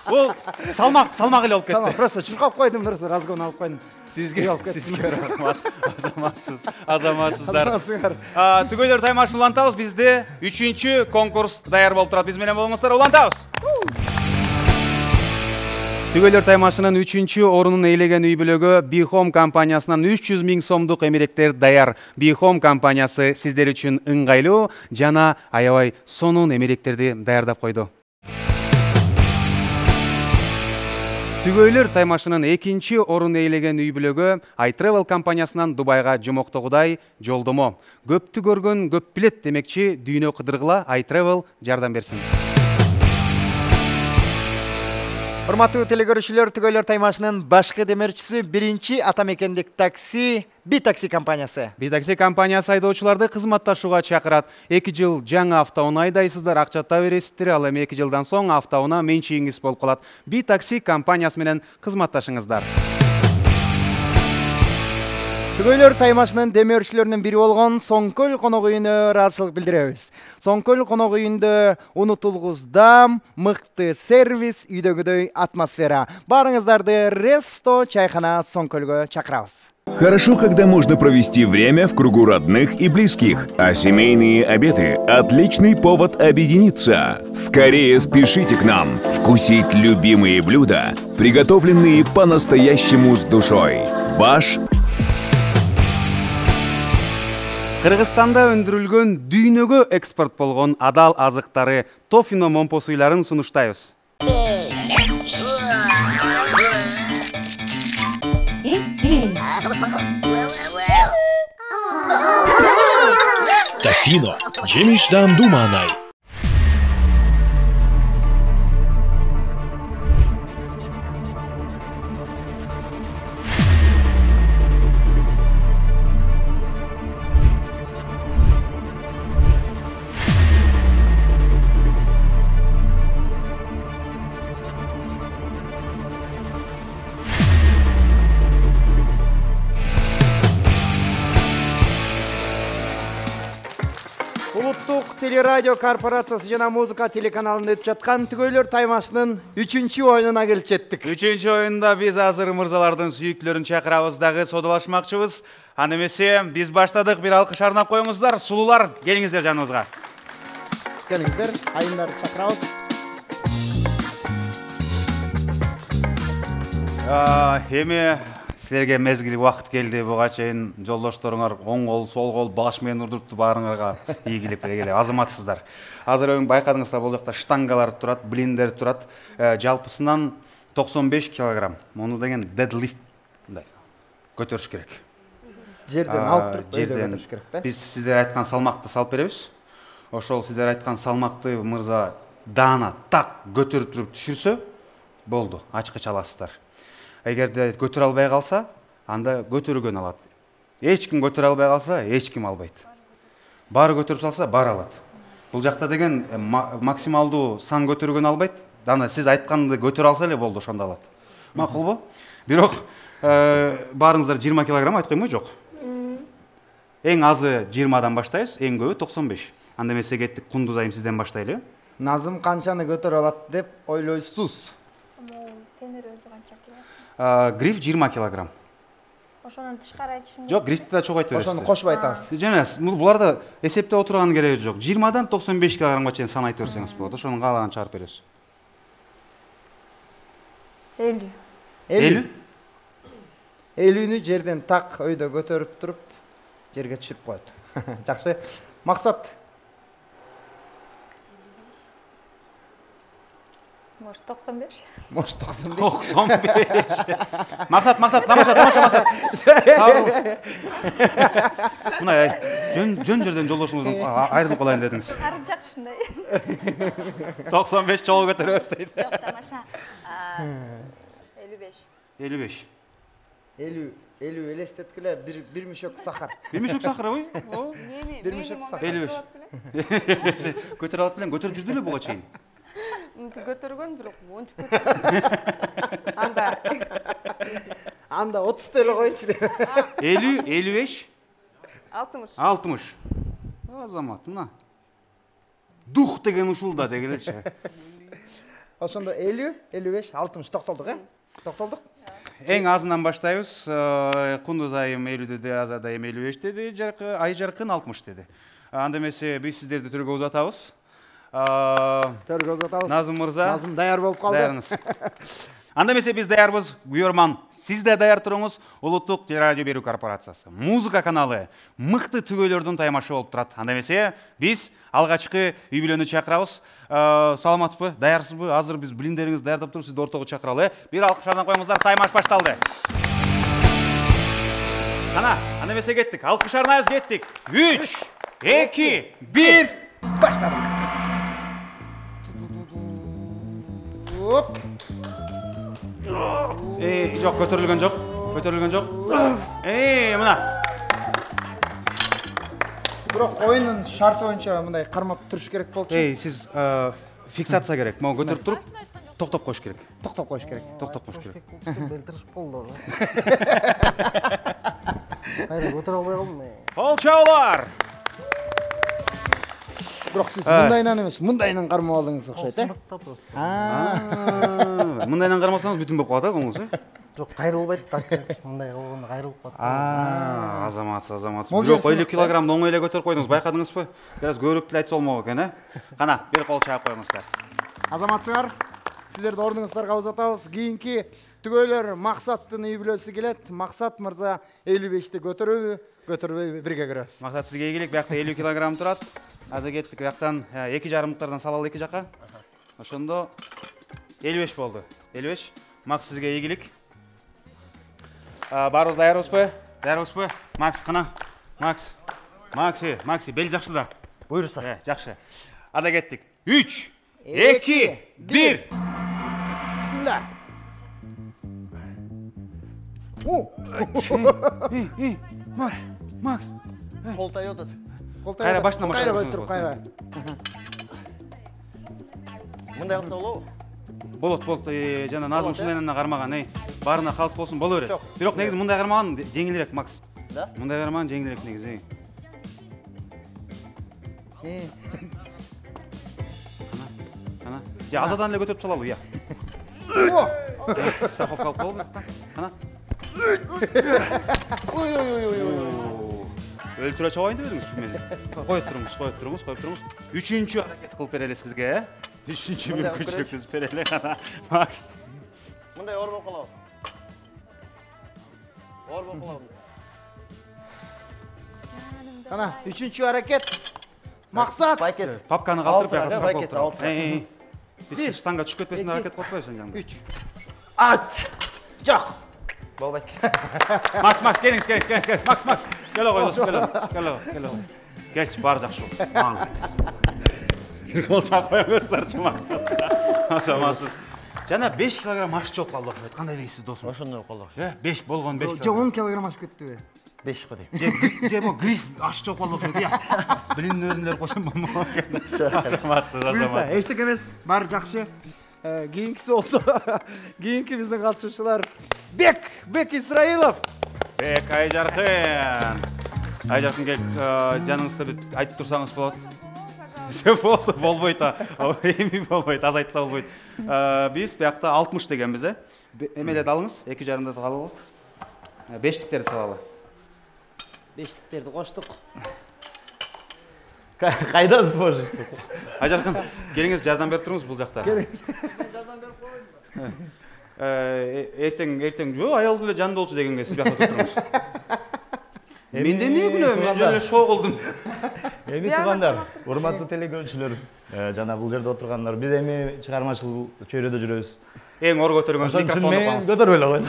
Speaker 2: Бул салмак эле болуп кетти.
Speaker 1: Просто чуркап койдум, просто разгон алып койдум.
Speaker 2: Сизге рахмат. Азаматсыздар. Түгөлөр таймашын улантабыз, бизде 3-чү конкурс даяр болуп турат. Биз менен болуңуздар, улантабыз. Түгөлөр таймашынын 3-чү орунун ээлеген үй бүлөгө Bihome компаниясынан 300 000 сомдук эмеректер даяр. Bihome компаниясы сиздер үчүн ыңгайлуу жана аябай сонун эмеректерди даярдап койду. Түгөйлөр таймашынын 2-чи орун ээлеген үй бүлөгө iTravel компаниясынан Дубайга жомоктогудай жолдомо. Көптү көргөн көп билет демекчи, дүйнө кыдыргыла iTravel жардам берсин.
Speaker 1: Урматтуу телекөрүүчүлөр, Түгөйлөр таймашынын башкы демерчиси биринчи атамекендик такси Битакси компаниясы.
Speaker 2: Битакси компаниясы айдоочуларды кызматташууга чакырат. 2 жыл жаңы автоунаа айдайсыздар, акчата бересиздер, ал эми 2 жылдан соң автоунаа менчигиңиз болуп калат. Битакси компаниясы менен кызматташыңыздар.
Speaker 1: Түгөйлөр таймашынын демөөрчүлөрүнүн бири болгон Соңкөл конок үйүнө ыраазычылык билдиребиз. Соңкөл конок үйүндө унутулгуздам, мыкты сервис, үйдөгүдөй атмосфера. Барыңыздарды Ресто чайхана Соңкөлгө чакырабыз.
Speaker 6: Хорошо, когда можно провести время в кругу родных и близких, а семейные обеды – отличный повод объединиться. Скорее спешите к нам вкусить любимые блюда, приготовленные по-настоящему с душой. Ваш
Speaker 2: Кыргызстанда өндүрүлгөн дүйнөгө экспорт болгон адал азыктары Тофино момпо суйларын сунуштайбыз.
Speaker 7: Тофино. Жемишдан думанай.
Speaker 1: Улуттук телерадио корпорациясы жана музыка телеканалында өтүп жаткан Түгөйлөр таймашынын 3-чү оюнуна келип жеттик.
Speaker 2: 3-чү оюнда биз азыр мырзалардын сүйүктөлөрүн чакырабыз дагы содалашмакчыбыз. Аны эмесе биз баштадык, бир алкыш арнап коюңуздар. Сулуулар, келиңиздер жаныбызга.
Speaker 1: Келиңиздер, айындарды чакырабыз.
Speaker 2: Эми силерге мезгил убакыт келди. Буга чейин жолдошторуңар оң кол, сол кол баш менен урдуртуп баарыңарга ийгилип келе азаматсыздар. Азыр байкадыңыздар, бул жакта штангалар турат, блиндер турат. Жалпысынан 95 килограмм. Муну деген дедлифт мындай көтөрүш керек.
Speaker 1: Жерден алып туруп көтөрүш керек да.
Speaker 2: Биз сиздер айткан салмакты салып беребиз. Ошол сиздер айткан салмакты мырза даана так көтөрүп туруп түшүрсө болду, ачкыч аласыздар. Эгерде көтөрө албай калса, анда көтөргөн алат. Эч ким көтөрө албай калса, эч ким албайт. Баары көтөрүп салса, баары алат. Бул жакта деген максималдуу сан көтөргөн албайт. Анда сиз айтканды көтөрө алса эле болду, ошондо алат. Макулбу? Бирок баарыңыздар 20 килограмм айт коймой жок. Эң азы 20дан баштайбыз, эң көбү 95. Анда эмесе кеттик, Кундуз айым сизден баштайлы.
Speaker 1: Назым канчаны көтөрө алат деп ойлойсуз?
Speaker 3: Темир өзү канча кило?
Speaker 2: Гриф 20 килограмм.
Speaker 3: Ошонун тышкары айтышым.
Speaker 2: Жок, грифти да чогуу айта бересиз.
Speaker 1: Ошону кошуп айтабыз.
Speaker 2: Жана буларда эсептеп отурган кереги жок. 20дан 95 килограммга чейин сан айта берсеңиз болот. Ошону каалаган чыгарып беребиз.
Speaker 3: 50.
Speaker 2: 50?
Speaker 1: 50-нү жерден так өйдө көтөрүп туруп, жерге түшүрүп коет. Жакшы. Максат.
Speaker 3: Может 95?
Speaker 1: Может 95?
Speaker 2: 95. Максат, тамаша Максат. Мына жөн жерден жолдошуңуздун айрылып калайын дедиңиз.
Speaker 3: Арып жакшындай.
Speaker 2: 95 чогуу көтөрөбүз дейт.
Speaker 3: Жок, тамаша. 55.
Speaker 2: 55.
Speaker 1: 50 элестеткиле бир мüşök сахар.
Speaker 2: Бир мüşök сахар ой?
Speaker 1: Бир мüşök сахар.
Speaker 2: 55. Көтөрө алат белең, көтөрүп жүрдү эле буга чейин.
Speaker 3: Көтөргөн бирок монтип көтөргөн.
Speaker 1: Анда 30 теле койчу деп.
Speaker 2: 50, 55.
Speaker 3: 60.
Speaker 2: 60. Азамат, мына. Дух деген ушул да дегилечи.
Speaker 1: Ошондо 50, 55, 60 токтолдук, Токтолдук.
Speaker 2: Эң азынан баштайбыз. Кундуз айым 50 деди, Азат айым 55 деди, Ай жаркын 60 деди. Анда эмесе биз сиздерди төргө узатабыз.
Speaker 1: Төргө узатабыз.
Speaker 2: Назым мырза.
Speaker 1: Назым даяр болуп калды.
Speaker 2: Даярыңыз. Анда эмесе биз даярбыз. Уйорман, сиз да даяр туруңуз. Улуттук телерадио берүү корпорациясы, музыка каналы мыкты түгөйлөрдүн таймашы болуп турат. Анда эмесе биз алгачкы үй бүлөнү чакырабыз. Саламатсызбы? Даярсызбы? Азыр биз билимдериңизди даярдап туруп, сизди ортого чакыралы. Бир алкыш арнап коюңуздар, таймаш башталды. Кана, анда эмесе кеттик. Алкыш арнайбыз, кеттик. 3, 2, 1,
Speaker 1: баштадык. Оп.
Speaker 2: Жок, көтөрүлгөн жок. Мына.
Speaker 1: Бирок оюндун шарты боюнча мындай кармап туруш керек болчу.
Speaker 2: Сиз фиксация керек. Могу көтөрүп туруп, токтоп коюш керек.
Speaker 1: Токтоп коюш керек.
Speaker 4: Белтиришип калды. Кайра көтөрө албай калдым.
Speaker 2: Кол чабуулар.
Speaker 1: Бирок сиз мындайынан эмес, мындайынан кармап алдыңыз окшойт,
Speaker 4: Сыныктап просто.
Speaker 2: Мындайынан кармасаңыз бүтүн болуп калат, колуңуз,
Speaker 4: Жок, кайрылбайт так. Мындай кылганда кайрылып калат.
Speaker 2: Азамат. Бирок 50 килограммды оңой эле көтөрүп койдуңуз, байкадыңызбы? Бираз көбүрөөк айтса болмок экен, Кана, бир кол чаап коюңуздар.
Speaker 1: Азаматсыңар. Сіздерді орныңыздарга узатабыз. Кийинки түгөйлөр Максаттын үй бүлөсү келет. Максат мырза 55-ти көтөрөбү, көтөрбөйбү, бирге көрөбүз.
Speaker 2: Максат сизге ийгилик. Биякта 50 килограмм турат. Азыр кеттик. Бияктан 2,5 салалы 2 жака. Ошондо 55 болду. 55. Макс сизге ийгилик. Барыбыз даярбызбы? Даярбызбы? Макс кана. Макси, бел жакшы да.
Speaker 4: Буйрса.
Speaker 2: Жакшы. Ада кеттик. 3, 2, 1.
Speaker 1: Бисмилlah.
Speaker 2: Макс.
Speaker 4: Колтай отат.
Speaker 2: Кайра башынан
Speaker 1: Кайра өтүрүп, кайра.
Speaker 4: Мындай кылса болобу?
Speaker 2: Болот. Жана Назым ушундайына кармаган, баарына калыс болсун боло берет. Бирок негизи мындай кармаган жеңилирээк, Макс.
Speaker 4: Да?
Speaker 2: Мындай кармаган жеңилирээк негизи. Кана. Же азадан эле көтөрүп салалы, я. Страховка алып болобу? Кана. Өлтүрө чабайын деп едиңиз мени. Коюп туруңуз. Үчүнчү аракет кылып берели сизге, Үчүнчү мүмкүнчүлүкүбүз берели кана. Макс.
Speaker 4: Мындай оор болуп калабы?
Speaker 1: Кана, үчүнчү аракет. Максат.
Speaker 4: Пакет.
Speaker 2: Папканы калтырып бияка
Speaker 4: Пакет
Speaker 2: страховка.
Speaker 4: алса.
Speaker 2: Биз штанга түшүп кетпесин аракет кылып койсуң жаңы.
Speaker 1: 3. Ач. Жок.
Speaker 4: Болбойт.
Speaker 2: Макс, келиңиз. Макс. Келе кой досум, келе. Келчи, баары жакшы болду. Бир кол чак коюңуздарчы, Макс. Асамасыз. Жана 5 килограмм ашчы болуп калды. Кандай дейсиз досум?
Speaker 4: Ошондой болуп калды.
Speaker 2: 5 болгон 5
Speaker 1: Же
Speaker 2: килограмм.
Speaker 1: 10 килограмм ашып кеттиби?
Speaker 4: 5 го дейм.
Speaker 2: Же мо гриф ашчы болуп калды. Я. Билимдин өзүндөөр кошом болмок. Асамасыз.
Speaker 1: Буюрса, эчтеке эмес, баары жакшы. Кийинкиси болсо, кийинки биздин катышуучулар Бек Исраилов.
Speaker 2: Бек Айжаркын келип, жаныңызды бир айтып турсаңыз болот. Болбойт, эми болбойт, аз айтса болбойт. Биз биякта 60 дегенбиз, Эмелерди алыңыз, 2,5 салалы. 5тиктерди салалы.
Speaker 1: 5тиктерди коштук.
Speaker 5: Кайдан сможешь?
Speaker 2: Айжаркын, келиңиз жардам берип туруңуз бул жакта.
Speaker 1: Жардам берип коеюн.
Speaker 2: Эртең жок, аялды эле жанды болчу дегенге сиз биякта туруңуз. Менде эмне күнөө, мен жөн эле шоо кылдым.
Speaker 5: Эми туугандар, урматтуу телекөрүүчүлөр, жана бул жерде отургандар, биз эми чыгармачыл чөйрөдө жүрөбүз.
Speaker 2: Эң оор көтөргөн микрофонду
Speaker 5: Мен
Speaker 2: коңуз.
Speaker 5: көтөрбөй эле коем.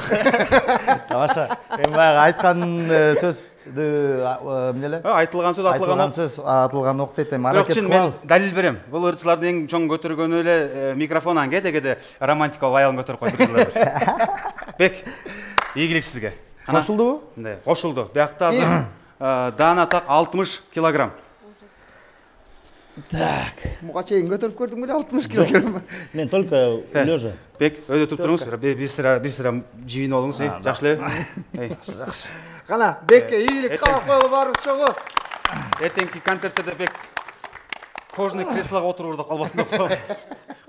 Speaker 5: Тамаша. Эми баягы айткан сөздү эмне эле?
Speaker 2: Айтылган сөз
Speaker 5: атылган ок дейт, эми
Speaker 2: Бирок
Speaker 5: аракет
Speaker 2: чын мен
Speaker 5: кылабыз.
Speaker 2: далил берем. Бул ырчылардын эң чоң көтөргөнү эле микрофонан кеде романтикалык аялын көтөрүп койду ырчылар. Бек, ийгилик сизге.
Speaker 5: Кошулдубу?
Speaker 2: Мындай, кошулду. Биякта азыр даана так 60 килограмм.
Speaker 1: Так, буга чейин көтөрүп көрдүң беле 60 килограмм.
Speaker 5: Мен только лежа.
Speaker 2: Бек, өйдө туруп туруңуз. Бир сыра жийин болуңуз, жакшы эле.
Speaker 5: Жакшы.
Speaker 1: Кана, Бекке ийгилик каалап коелу баарыбыз чогуу.
Speaker 2: Эртеңки концертте Бек кожаный креслого отуруп да калбасын деп коем.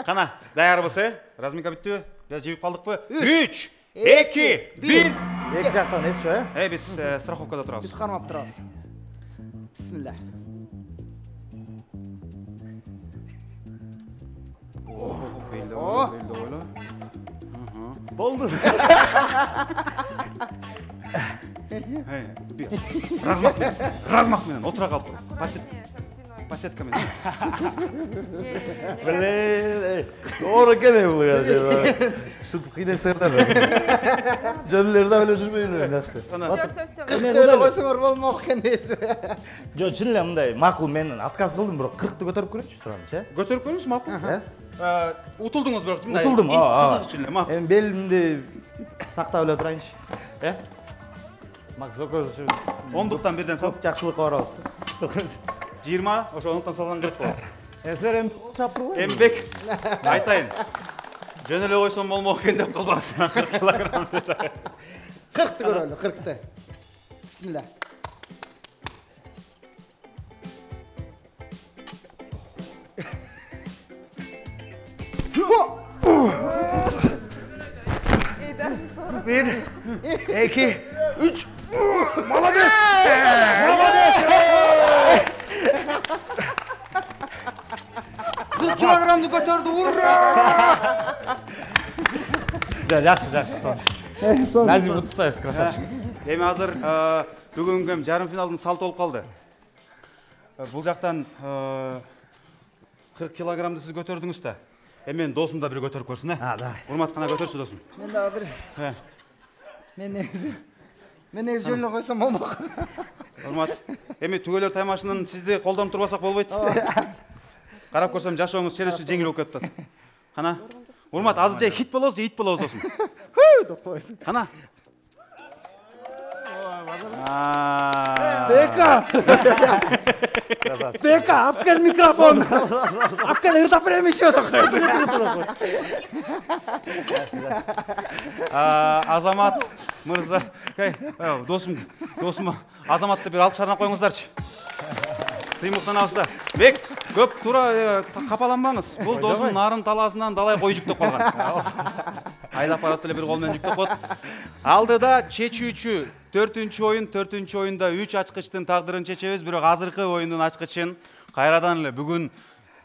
Speaker 2: Кана, даярбыз, Разминка бүттүбү? Биз жийип калдыкпы? 3, 2, 1.
Speaker 5: Эки жактан эсчи,
Speaker 2: Биз страховкада турабыз.
Speaker 1: Биз кармап турабыз. Бисмилlah.
Speaker 5: Болду.
Speaker 2: Размах менен отура калып туруп. Пасетка менен.
Speaker 5: Блин, оор экен бул же. Сутуп кийде сырда. Жөнлөрдө эле жүрбөйлөр, жакшы.
Speaker 1: Эле койсоңор болмок экен дейсиз.
Speaker 5: Жо, чын эле мындай макул, мен отказ кылдым, бирок 40ты көтөрүп көрөчү суранычы.
Speaker 2: Көтөрүп көрүңүз, макул. Утулдуңуз бирок мындай.
Speaker 5: Утулдум,
Speaker 2: Кызык эле, макул.
Speaker 5: Эми белимди сактап эле турайынчы. Макс окөз үчүн
Speaker 2: 10-дуктан бирден сал.
Speaker 5: жакшылыкка барабыз.
Speaker 2: 20, ошо 10-дуктан салган 40 болот.
Speaker 5: Силер эми чапыр го.
Speaker 2: Эми Бек, айтайын. Жөн эле койсом болмок экен деп калбаңыздар, 40 килограмм.
Speaker 1: 40ты көрөлү, 40ты. Бисмилlah.
Speaker 4: Bir, iki, üç.
Speaker 1: Молодец! 40 kilogramды көтөрдү. Ура!
Speaker 5: Жакшы, son. Назим Кутуктаев, красавчик.
Speaker 2: Эми азыр бүгүнкү жарым финалдын салты болуп калды. Бул жактан 40 килограммды сиз көтөрдүңүз да. Эми мен досум да бир көтөрүп көрсүн,
Speaker 5: давай.
Speaker 2: Урматкана көтөрчү досум.
Speaker 1: Мен дагы бир. Мен негизи жөнүнө койсом болмок.
Speaker 2: Урмат, эми түгөлөр таймашынын сизди колдонуп турбасак болбойт. Карап көрсөм жашооңуз челечи жеңил болуп кетти. Кана. Урмат, азыр же хит болобуз, же ит болобуз досум. Кана.
Speaker 1: Бека! Бека, апкел микрофон! Апкел ыртап берем еще
Speaker 2: Азамат мырза, досум, Азаматты бир алып шарнап коюңуздарчы. Сыймыктанабызда. Бек, көп тура капаланбаңыз. Бул досум нарын таласынан далай кой жүктөп калган. Айдап барат эле бир кол менен жүктөп коет. Алдыда чечүүчү 4-чү оюнда 3 ачкычтын тагдырын чечебиз, бирок азыркы оюндун ачкычын кайрадан эле бүгүн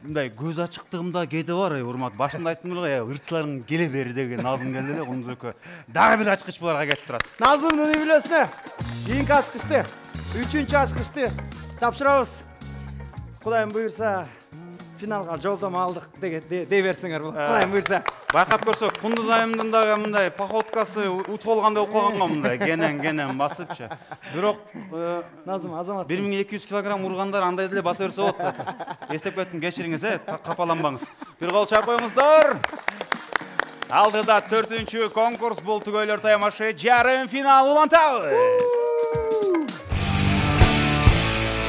Speaker 2: мындай көз ачыктыгымда кеде бар, урмат. Башында айттым эле, ырчыларың келе бери деген Назым келди эле, Кундузөкө. Дагы бир ачкыч буларга кетип турат.
Speaker 1: Назымдын үй бүлөсүнө кийинки ачкычты, 3-чү ачкычты тапшырабыз. Кудайым буйрса, финалга жолдомо алдык дей берсиңер. Кудайым буйрса.
Speaker 2: Байкап көрсөк, Кундуз айымдын дагы мындай походкасы ут болгондой болуп калган го мындай, кенен басыпчы. Бирок
Speaker 1: Назым, Азамат
Speaker 2: 1200 килограмм ургандар андай деле баса берсе болот. Эстеп кеттим, кечириңиз, капаланбаңыз. Бир кол чап коюңуздар. Алдыда 4-чү конкурс бул түгөйлөр таймашы жарым финал улантабыз.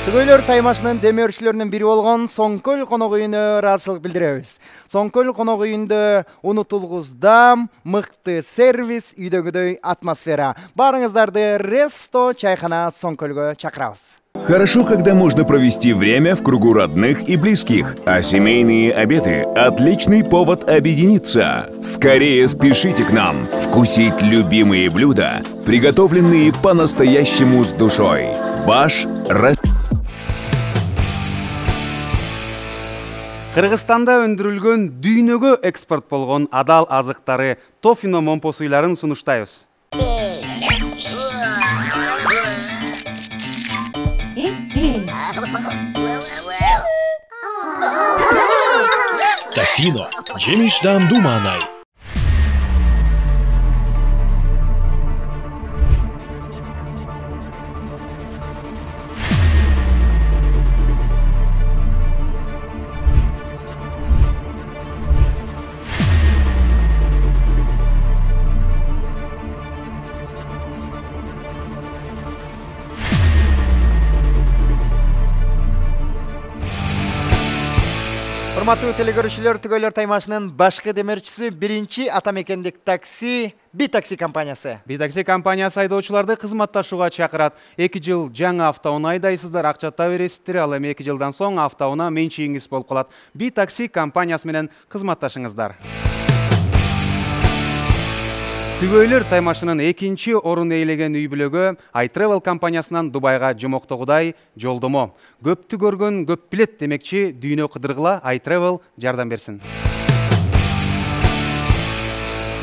Speaker 1: Түгөйлөр таймашынын демөөрчүлөрүнүн бири болгон Соңкөл конок үйүнө ыраазычылык билдиребиз. Соңкөл конок үйүндө унутулгуздам, мыкты сервис, үйдөгүдөй атмосфера. Барыңыздарды Ресто чайхана Соңкөлгө чакырабыз.
Speaker 6: Хорошо, когда можно провести время в кругу родных и близких, а семейные обеды – отличный повод объединиться. Скорее спешите к нам вкусить любимые блюда, приготовленные по-настоящему с душой. Ваш
Speaker 2: Кыргызстанда өндүрүлгөн дүйнөгө экспорт болгон адал азыктары Тофино момпо суйларын сунуштайбыз.
Speaker 7: Тофино. Жемишдан думанай.
Speaker 1: Урматтуу телекөрүүчүлөр, түгөйлөр таймашынын башкы демөөрчүсү биринчи атамекендик такси Битакси компаниясы.
Speaker 2: Битакси компаниясы айдоочуларды кызматташууга чакырат. 2 жыл жаңы автоунаа айдайсыздар, акчата бересиздер, ал эми 2 жылдан соң автоунаа менчигиңиз болуп калат. Битакси компаниясы менен кызматташыңыздар. Түгөйлөр таймашынын 2-чи орун ээлеген үй бүлөгө iTravel компаниясынан Дубайга жомоктогудай жолдомо. Көптү көргөн көп билет демекчи, дүйнө кыдыргыла iTravel жардам берсин.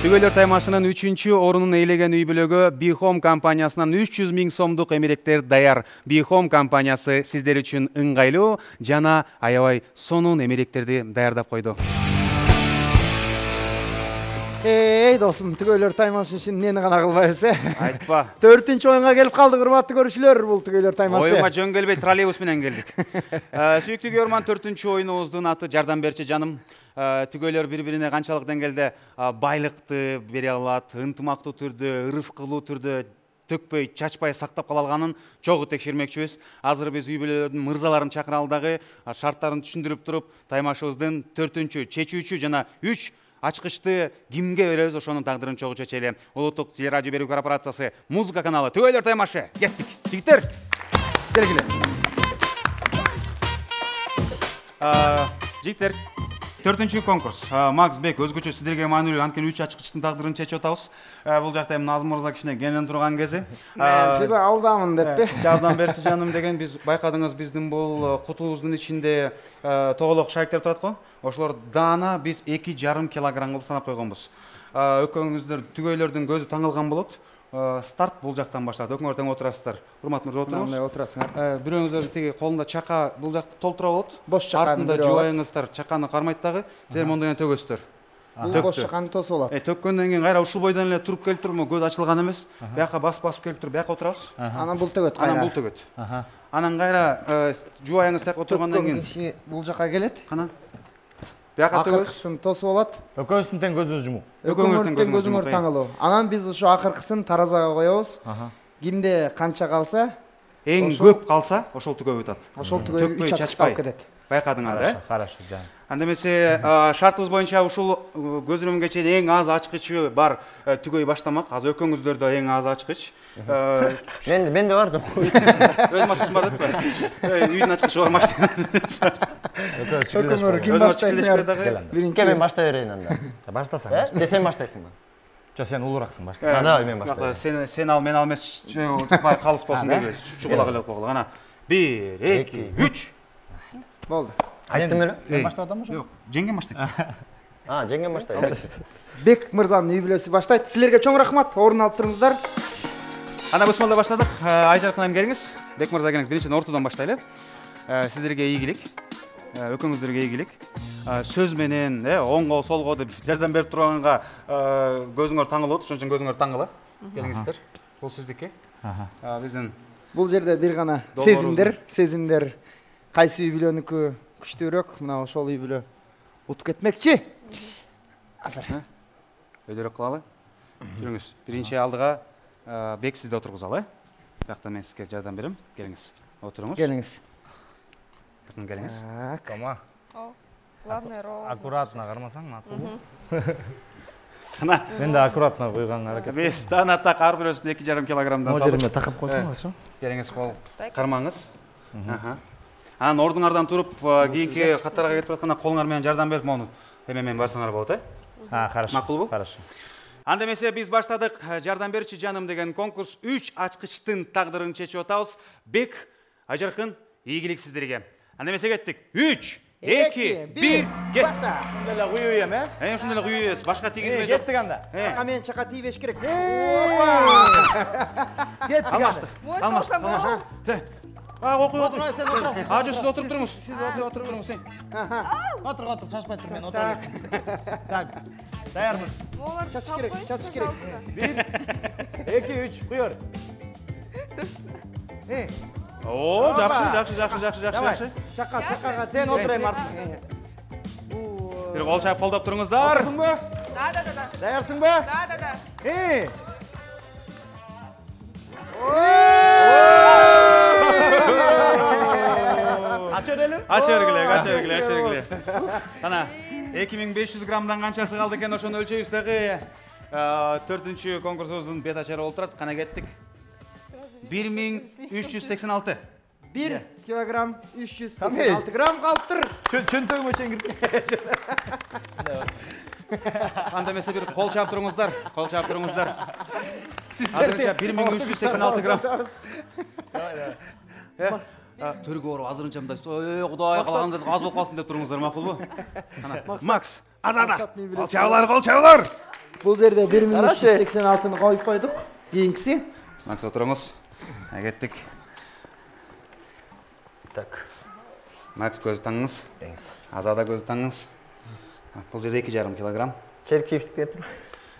Speaker 2: Түгөйлөр таймашынын 3-чү орунун ээлеген үй бүлөгө Bihome компаниясынан 300 000 сомдук эмеректер даяр. Bihome компаниясы сиздер үчүн ыңгайлуу жана аябай сонун эмеректерди даярдап койду.
Speaker 1: Досым, түгөйлөр таймаш үчүн нени гана кылбайбыз,
Speaker 2: Айтпа.
Speaker 1: 4-чү оюнга келип калдык, урматтуу көрүүчүлөр, бул түгөйлөр таймашы.
Speaker 2: Оюнга жөн келбей троллейбус менен келдик. Сүйүктүү көрөрман, 4-чү оюнубуздун аты жардам берчи жаным. Түгөйлөр бири-бирине канчалык деңгээлде байлыкты бере алат, ынтымактуу түрдө, ырыскылуу түрдө төкпөй, чачпай сактап кала алганын чогуу текшермекчибиз. Азыр биз үй бүлөлөрдүн мырзаларын чакыра алдагы, шарттарын түшүндүрүп туруп, таймашыбыздын 4-чү, чечүүчү жана 3 ачкычты кимге беребиз, ошонун тагдырын чогуу чечели. Улуттук телерадио берүү корпорациясы музыка каналы Түгөйлөр таймашы. Кеттик. Жигиттер. Келгиле. Жигиттер, 4-чү конкурс. Макс Бек өзгөчө сиздерге маанилүү, анткени 3 ачкычтын тагдырын чечип атабыз. Бул жакта эми Назым мырза кичине кенен турган кези.
Speaker 1: Мен сени алдамын деппи.
Speaker 2: Жардам берчи жаным деген биз байкадыңыз, биздин бул кутубуздун ичинде тоголок шариктер турат го. Ошолор даана биз 2,5 килограмм кылып санап койгонбуз. Өкөңүздөр түгөйлөрдүн көзү таңылган болот. Старт бул жактан башталат. Өкмөр тең отурасыздар. Урматтуу мырза, отуруңуз.
Speaker 1: Мындай отурасыңар.
Speaker 2: Бирөөңүздөр тиги колунда чака бул жакта толтура болот.
Speaker 1: Бош чаканы
Speaker 2: артында жубайыңыздар чаканы кармайт дагы. Силер мондой төгөсүздөр.
Speaker 1: Бул бош чаканы тосуп алат.
Speaker 2: Төккөндөн кийин кайра ушул бойдон эле туруп келип турму, көз ачылган эмес. Бияка басып келип туруп, бияка отурабыз.
Speaker 1: Анан бул төгөт.
Speaker 2: Анан бул төгөт. Анан кайра жубайыңыз так отургандан кийин
Speaker 1: бул жака келет.
Speaker 2: Кана. Бияка төгөс.
Speaker 1: Акыркысын тосуп алат.
Speaker 5: Өкөөбүздүн тең көзүбүз жумуу.
Speaker 1: Өкөңөрдүн көзүңөр таңылуу. Анан биз ушу акыркысын таразага коебуз. Кимде канча калса,
Speaker 2: эң көп калса, ошол түгөп атат.
Speaker 1: Ошол түгөй 3 ачкыч алып кетет.
Speaker 2: Байкадыңар, э?
Speaker 5: Хорошо, жан.
Speaker 2: Анда эмесе шартыбыз боюнча ушул көзүрүмгө чейин эң аз ачкычы бар түгөй баштамак. Азыр өкөңүздөрдө эң аз ачкыч.
Speaker 4: Менде бар да.
Speaker 2: Өзүм ачкыч бар деппи? Үйдүн ачкычы бар машина.
Speaker 1: Өкөңөр ким баштайсыңар?
Speaker 4: Биринчи мен баштай берейин анда.
Speaker 5: Баштасаң.
Speaker 4: Же сен баштайсың ба?
Speaker 5: Жо, сен улуураксың башта.
Speaker 4: Да, мен баштайм.
Speaker 2: Сен ал, мен ал эмес, калыс болсун деп чугула келип койгула. Кана 1, 2, 3.
Speaker 1: Болду.
Speaker 4: Айттым эле.
Speaker 5: Мен баштап атам
Speaker 2: Жок, жеңген баштайт.
Speaker 4: Жеңген баштайт.
Speaker 1: Бек мырзанын үй бүлөсү баштайт. Силерге чоң рахмат. Орун алып туруңуздар.
Speaker 2: Анда бысмалда баштадык. Айжар кынайым келиңиз. Бек мырза келиңиз. Биринчиден ортодон баштайлы. Сиздерге ийгилик. Өкөңүздөргө ийгилик. Сөз менен, оң кол, сол кол деп жардам берип турганга көзүңөр таңылып, ошон үчүн көзүңөр таңгыла. Келиңиздер. Бул сиздики. Биздин
Speaker 1: Бул жерде бир гана сезимдер. Кайсы үй бүлөнүкү күчтүүрөөк? Мына ошол үй бүлө утуп кетмекчи. Азыр.
Speaker 2: Өйдөрөк кылалы. Жүрүңүз. Биринчи алдыга Бек сизди отургузалы. Бияқта мен сизге жардам берем. Келиңиз. Отуруңуз.
Speaker 1: Келиңиз.
Speaker 2: Якын келиңиз.
Speaker 5: Тома.
Speaker 3: Главный роль.
Speaker 5: Аккуратно кармасаң, макулбу.
Speaker 2: Кана.
Speaker 5: Мен да аккуратно койгонго аракет.
Speaker 2: Бес дана так ар бирөөсүн 2,5 килограммдан
Speaker 5: Могу жериме такап койсоң, ошо.
Speaker 2: Келиңиз, кол кармаңыз. Анан ордуңардан туруп, кийинки каттарга кетип атканда колуңар менен жардам берип, мону эмен барсаңар болот,
Speaker 5: Хорошо.
Speaker 2: Макулбу?
Speaker 5: Хорошо.
Speaker 2: Анда эмесе биз баштадык. Жардам берчи жаным деген конкурс 3 ачкычтын тагдырын чечип атабыз. Бек, Айжаркын, ийгилик сиздерге. Анда эмесе кеттик. 3, 2, 1, кет.
Speaker 1: Башта.
Speaker 5: Ошондой эле куюу эм,
Speaker 2: Ошондой эле куюубуз. Башка тийгизбей жок.
Speaker 5: Кеттик анда.
Speaker 1: Чака менен чака тийбеш керек.
Speaker 5: Кеттик анда.
Speaker 2: Алмаштык. Окуй, отур.
Speaker 4: Сен отурасың.
Speaker 2: Жо, сиз отуруп туруңуз. Сиз отуруп туруңуз сен.
Speaker 4: Отур, шашпай тур, мен отурайын.
Speaker 5: Так. Даярмын.
Speaker 1: Чачыш керек, чачыш керек.
Speaker 5: 1, 2, 3, куйор.
Speaker 2: О, жакшы.
Speaker 1: Чакага
Speaker 5: Сен отурайм артына.
Speaker 2: Бир кол чайып колдоп туруңуздар.
Speaker 3: Да.
Speaker 5: Даярсыңбы?
Speaker 3: Да.
Speaker 5: Ача берели?
Speaker 2: Ача бергиле. Кана 2500 граммдан канчасы калды экен, ошону өлчөйбүз дагы. 4-чү конкурсубуздун бет ачары болуп турат. Кана кеттик. 1386.
Speaker 1: 1 килограмм 386 грамм калыптыр.
Speaker 5: Чөнтөгүмө чейин кирди.
Speaker 2: Анда эмесе бир кол чаап туруңуздар.
Speaker 1: Сиздерде
Speaker 2: 1386 грамм. Төргө барып азырынча мындай кудай калаганда аз болуп калсын деп туруңуздар, макулбу? Макс, азада. Кол чабуулар.
Speaker 1: Бул жерде 1386-ны коюп койдук. Кийинкиси.
Speaker 2: Макс, отуруңуз. Кеттик.
Speaker 4: Так.
Speaker 2: Макс, көз таңыңыз. Азада көз таңыңыз. Бул жерде 2,5 килограмм.
Speaker 4: Черкчиевдик деп тур.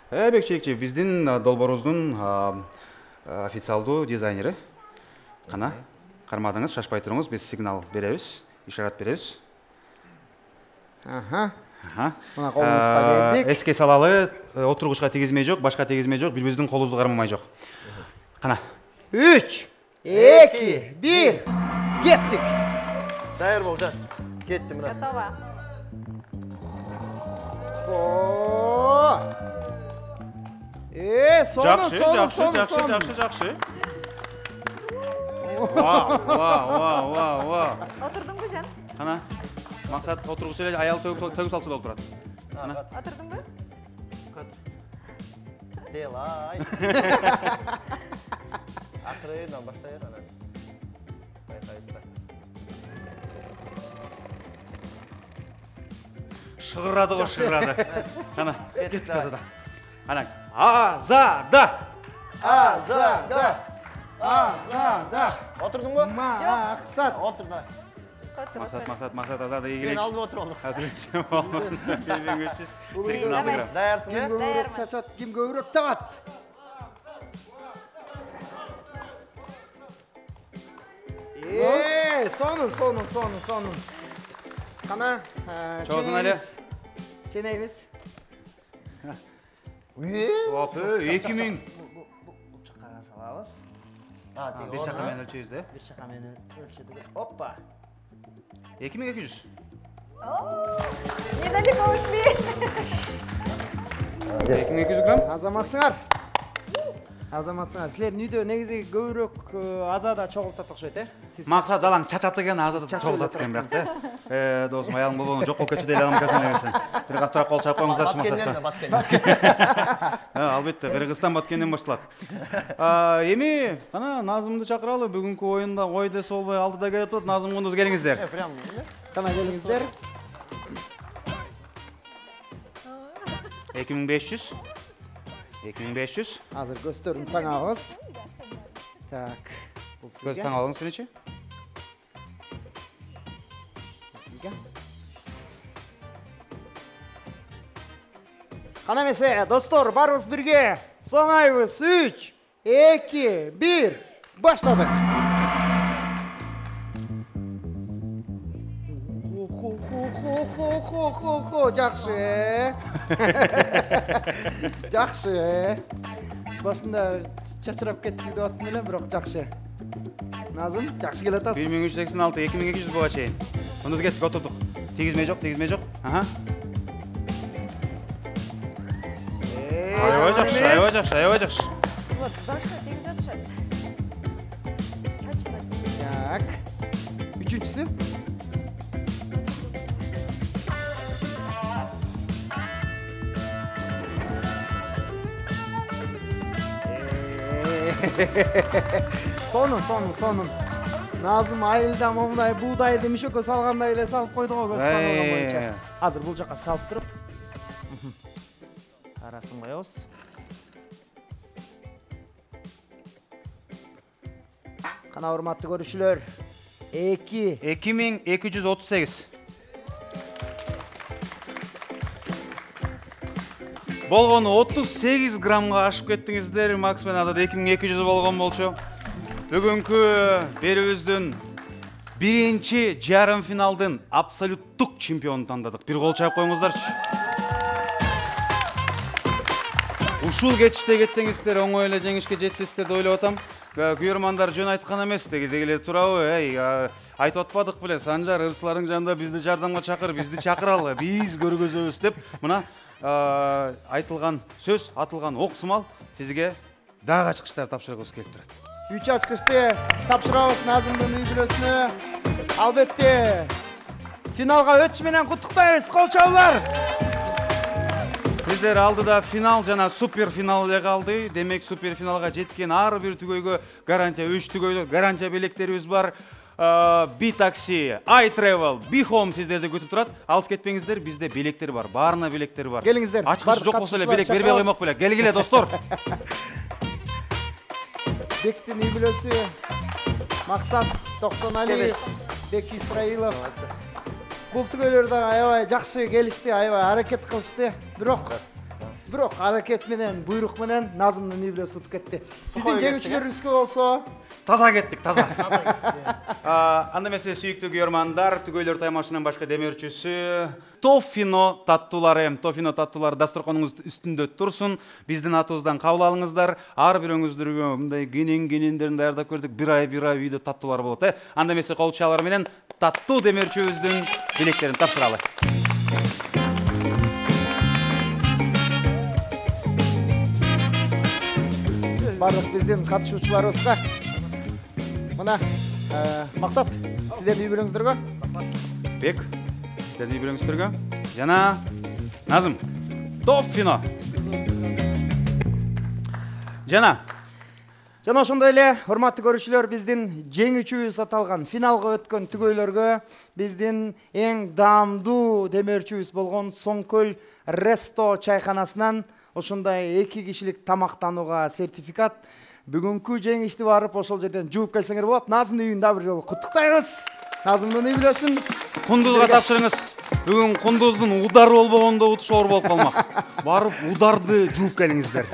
Speaker 2: Бек Черкчиев биздин долбоорубуздун официалдуу дизайнери. Кана кармадыңыз, шашпай туруңуз, биз сигнал беребиз, ишарат беребиз.
Speaker 1: Мына колубузга бердик.
Speaker 2: Эске салалы, отургучка тийгизмей жок, башка тийгизмей жок, бирибиздин колубузду кармамай жок. Кана.
Speaker 1: 3, 2, 1. Кеттик.
Speaker 4: Даяр бол, жан. Кеттим мына.
Speaker 3: Готова.
Speaker 2: Жакшы. Вау.
Speaker 3: Отурдуңбу жан?
Speaker 2: Кана. Максат отургучу эле аял төгүп салчу болуп турат.
Speaker 3: Отурдуңбу?
Speaker 4: Делай. Акырынан баштайт анан. Байкайсыздар.
Speaker 2: Шыгырады го шыгырады. Кана, кеттик азада. Анан азада.
Speaker 4: Отурдуңбу?
Speaker 1: Максат.
Speaker 4: Отур да.
Speaker 2: Максат азада ийгилек.
Speaker 4: Мен алдыма отуруп алдым.
Speaker 2: Азырынча болгон. 580 грамм.
Speaker 4: Даярсың
Speaker 1: Ким көбүрөөк чачат, ким көбүрөөк табат. Сонун. Кана, ченейбиз.
Speaker 2: Оп, 2000.
Speaker 1: Бул чакага салабыз.
Speaker 2: Bir şaka men ölçüyüz de.
Speaker 1: Bir çaka meni ölçüdük. Hoppa.
Speaker 2: 2200.
Speaker 3: Недалеко ушли.
Speaker 2: 2200 gram.
Speaker 1: Азаматсыңар. Силер үйдө негизи көбүрөөк азада чогултат окшойт,
Speaker 2: Максат жалаң чачат экен, азады чогултат экен бирок да. Досум аялым болгону жок болуп кетчү дейли анын касына келсең. Бир катыраак кол чапып коюңуздарчы Максатка.
Speaker 4: Баткен.
Speaker 2: Албетте, Кыргызстан Баткенден башталат. Эми, кана Назымды чакыралы. Бүгүнкү оюнда ой десе болбой алдыда келип атат. Назым Кундуз келиңиздер.
Speaker 4: Прям.
Speaker 1: Кана келиңиздер.
Speaker 2: 2500. 2500.
Speaker 1: Азыр көстөрүн таңабыз. Так. Бул
Speaker 2: Көз таң алыңыз кенече?
Speaker 1: Sizga. Кана эмесе, достор, барыбыз бирге. Санайбыз 3, 2, 1. Баштадык. Хо, жакшы. Жакшы. Башында чачырап кетти деп аттым эле, бирок жакшы. Назым, жакшы келе атасыз.
Speaker 2: 1386, 2200 болга чейин. Кундуз кеттик, отурдук. Тийгизмей жок. Аха. Аябай жакшы.
Speaker 3: Вот, башка тегиз жатышат. Чачына.
Speaker 1: Так. Үчүнчүсү. Сонун. Назым айылда момундай буудайды мишөккө салгандай эле салып койду го көстөрүлгөн боюнча. Азыр бул жака салып туруп. Арасын коебуз. Кана урматтуу көрүүчүлөр,
Speaker 2: 2238. Болгону 38 граммга ашып кеттиңиздер. Макс менен азат 2200 болгон болчу. Бүгүнкү берүүбүздүн биринчи жарым финалдын абсолюттук чемпионун тандадык. Бир кол чаап коюңуздарчы. Ушул кетиште кетсеңиздер, оңой эле жеңишке жетсеңиздер деп ойлоп атам. Күйөрмандар жөн айткан эмес, дегиле турабы? Айтып атпадык беле, Санжар, ырчыларың жанында бизди жардамга чакыр, бизди чакыралы, биз көргөзөбүз деп. Мына айтылган сөз, атылган ок сымал сизге дагы ачкычтар тапшыргыбыз келип турат.
Speaker 1: 3 ачкычты тапшырабыз Назымдын үй бүлөсүнө. Албетте финалга өтүш менен куттуктайбыз. Кол чабуулар.
Speaker 2: Сиздер алдыда финал жана супер финал эле калды. Демек супер финалга жеткен ар бир түгөйгө гарантия 3 түгөйдө гарантия белектерибиз бар. B-Taxi, iTravel, B-Home сиздерди күтүп турат. Алыс кетпеңиздер, бизде белектер бар, баарына белектер бар.
Speaker 1: Келиңиздер.
Speaker 2: Ачкыч жок болсо эле белек бербей коймок беле. Келгиле достор.
Speaker 1: Бектин үй бүлөсү Максат Токтоналиев, Бек Исраилов. Бул түгөйлөр да аябай жакшы келишти, аябай аракет кылышты. Бирок аракет менен, буйрук менен Назымдын үй бүлөсү утуп кетти. Биздин жеңүүчүлөрүбүзгө болсо
Speaker 2: таза кеттик, таза. Анда эмесе сүйүктүү күйөрмандар, түгөйлөр таймашынын башка демөөрчүсү Тофино таттуулары дасторконуңуз үстүндө турсун. Биздин атыбыздан кабыл алыңыздар. Ар бирөөңүздөргө мындай кенендерин даярдап көрдүк. Бир ай үйдө таттуулар болот. Анда эмесе кол чалар менен таттуу демөөрчүбүздүн билектерин тапшыралы.
Speaker 1: Барлык биздин катышуучуларыбызга мына Максат, сиздердин үй бүлөңүздөргө
Speaker 2: Бек, Сіздердің үйбіріңіздерге. Жана Назым. Топ фино. Жана
Speaker 1: ошондой эле урматтуу көрүүчүлөр, биздин жеңүүчүбүз аталган финалга өткөн түгөйлөргө биздин эң даамдуу демөөрчүбүз болгон Соңкөл Ресто чайканасынан ошондой 2 кишилик тамактанууга сертификат. Бүгүнкү жеңишти барып ошол жерден жууп келсеңер болот. Назымдын үйүн дагы бир жолу куттуктайбыз. Назымдын үй бүлөсүн
Speaker 2: Кундузга тапшырыңыз. Бүгүн Кундуздун удары болбогондо утуш оор болуп калмак. Барып ударды жууп келиңиздер.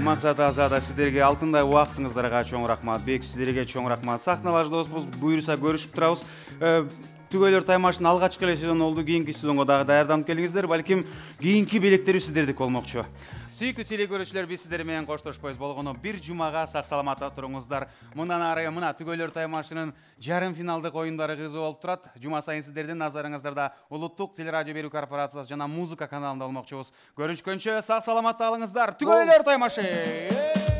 Speaker 2: Максат Азада, сіздерге алтындай уақытыңыздарға чоң рахмат. Бек, сіздерге чоң рахмат. Сахналаш досбуз, буйруса көрүшүп турабыз. Түгөйлөр таймашын алгачкы эле сезон болду. Кийинки сезонго дагы даярданып келиңиздер. Балким кийинки белектери сиздердик болмокчу. Сүйүктүү телекөрүүчүлөр, биз сиздер менен коштошпойбуз. Болгону бир жумага сак саламатта туруңуздар. Мындан ары мына Түгөйлөр таймашынын жарым финалдык оюндары кызуу болуп турат. Жума сайын сиздердин назарыңыздарда Улуттук телерадио берүү корпорациясы жана музыка каналында болмокчубуз. Көрүшкөнчө сак саламатта алыңыздар. Түгөйлөр таймашы.